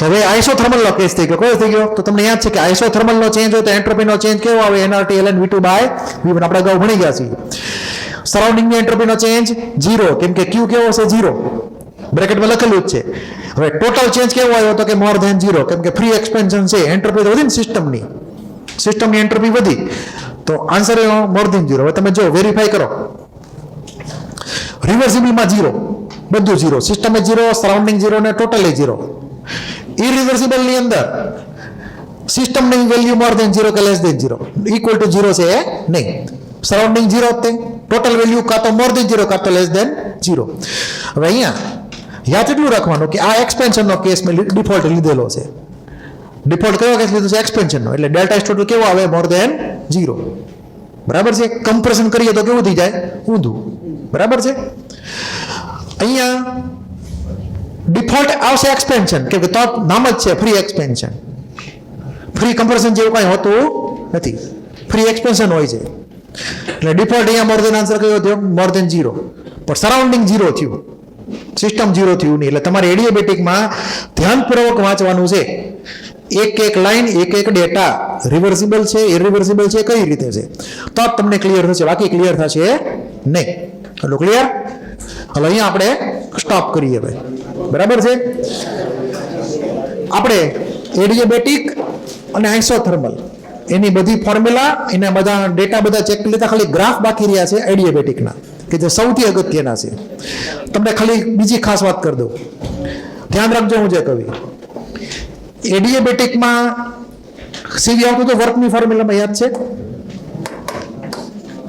હવે આઇસોથર્મલનો કેસ થઈ ગયો. કયો થઈ ગયો? તો તમને યાદ છે કે આઇસોથર્મલનો ચેન્જ હોય તો એન્ટ્રોપીનો ચેન્જ કેવો આવે? nRT ln V2 by V1. આપણે અગાઉ ભણી ગયા છીએ. સરાઉન્ડિંગની એન્ટ્રોપીનો ચેન્જ 0, કેમ કે Q કેવો છે? 0, બ્રેકેટમાં લખેલું જ છે. હવે ટોટલ ચેન્જ કેવો આવ્યો તો કે મોર ધેન 0, કેમ કે ફ્રી એક્સપેન્શન છે, એન્ટ્રોપી વધી ને સિસ્ટમની એન્ટ્રોપી વધી, તો આન્સર એનો મોર ધેન 0. હવે તમે જો વેરીફાઈ કરો, રિવર્સિબલમાં 0, બધું 0, સિસ્ટમે 0, સરાઉન્ડિંગ 0 ને ટોટલી 0. ઇરિવર્સિબલ ની અંદર સિસ્ટમની વેલ્યુ મોર ધેન 0 કે લેસ ધેન 0, ઇક્વલ ટુ 0 છે નહીં, સરાઉન્ડિંગ 0 તે ટોટલ વેલ્યુ કાં તો મોર ધેન 0 કાં તો લેસ ધેન 0. હવે અહીંયા યાદ એટલું રાખવાનું કે આ એક્સપેન્શનનો કેસ મેં ડિફોલ્ટ લીધેલો છે. ડિફોલ્ટ કયો કેસ લીધો છે? એક્સપેન્શનનો. એટલે ડેલ્ટા એસ ટોટલ કેવો આવે? More than 0. બરાબર છે. કમ્પ્રેશન કરીએ તો કેવું થઈ જાય? ઊંધું. બરાબર છે. અહીંયા ડિફોલ્ટ આવશે એક્સપેન્શન, કે તો નામ જ છે ફ્રી એક્સપેન્શન. ફ્રી કમ્પ્રેશન જેવું કાંઈ હોતું નથી, ફ્રી એક્સપેન્શન હોય છે. એટલે ડિફોલ્ટ અહીંયા મોર ધેન આન્સર કયો થયો? More than 0. પણ સરાઉન્ડિંગ 0 થયું, સિસ્ટમ 0 થયું નહીં. એટલે તમારે એડિયાબેટિકમાં ધ્યાનપૂર્વક વાંચવાનું છે. એક લાઈન, એક ડેટા રિવર્સિબલ છે, ઇરિવર્સિબલ છે, કઈ રીતે છે, તો જ તમને ક્લિયર થશે, બાકી ક્લિયર થશે નહીં. Hello, clear? હલો, અહીંયા આપણે સ્ટોપ કરીએ ભાઈ. બરાબર છે. આપણે એડિયાબેટિક અને આઇસોથર્મલ એની બધી ફોર્મ્યુલા, એના બધા ડેટા બધા ચેક કરી લીધા. ખાલી ગ્રાફ બાકી રહ્યા છે એડિયાબેટિકના, કે જે સૌથી અગત્યના છે. તમને ખાલી બીજી ખાસ વાત કરી દઉં, ધ્યાન રાખજો. હું જે કહું, એડિયાબેટિકમાં સીવી આવતું તો વર્કની ફોર્મ્યુલામાં યાદ છે?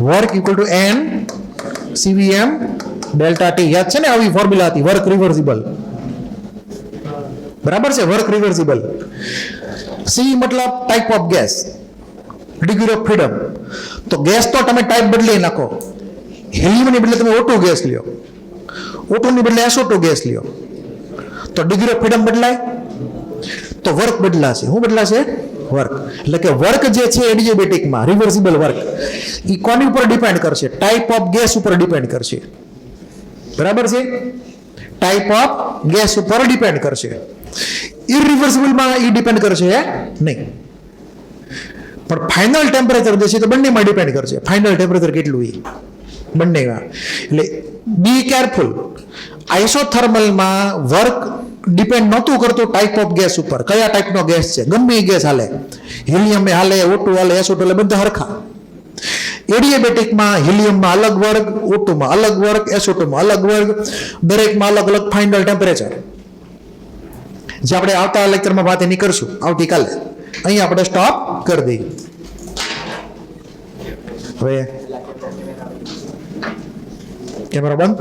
Work equal to n CVM delta T. યાદ છે ને? આવી ફોર્મ્યુલા હતી. Work reversible. બરાબર છે. Work reversible. સી મતલબ type of gas, degree of freedom. તો ગેસ તો તમે ટાઈપ બદલી નાખો. હિલિયમની બદલે તમે O2 ગેસ લ્યો, O2 ની બદલે SO2 ગેસ લ્યો, તો ડિગ્રી ઓફ ફ્રીડમ બદલાય, તો વર્ક બદલાશે. શું બદલાશે? વર્ક. એટલે કે વર્ક જે છે એડિયાબેટિકમાં રિવર્સિબલ વર્ક, એ કોની ઉપર ડિપેન્ડ કરશે? ટાઈપ ઓફ ગેસ ઉપર ડિપેન્ડ કરશે. બરાબર છે. ટાઈપ ઓફ ગેસ ઉપર ડિપેન્ડ કરશે. ઇરિવર્સિબલમાં એ ડિપેન્ડ કરશે નહીં. પણ ફાઇનલ ટેમ્પરેચર જે છે તો બંનેમાં ડિપેન્ડ કરશે. ફાઇનલ ટેમ્પરેચર કેટલું એ બંનેમાં. એટલે બી કેરફુલ. આઇસોથર્મલમાં વર્ક ડિપેન્ડ નહોતું કરતું ટાઈપ ઓફ ગેસ ઉપર, કયા ટાઈપનો ગેસ છે. ગમે એ ગેસ હાલે, હિલિયમ હાલે, O2 હાલે, SO2 હાલે, બધા હરખા. એડિયાબેટિકમાં હિલિયમમાં અલગ વર્ગ, O2માં અલગ વર્ગ, SO2માં અલગ વર્ગ, દરેકમાં અલગ અલગ ફાઇનલ ટેમ્પરેચર. જે આપણે આવતા લેક્ચરમાં વાત એની કરશું આવતીકાલે. અહીં આપણે સ્ટોપ કરી દઈએ. હવે કેમેરા બંધ.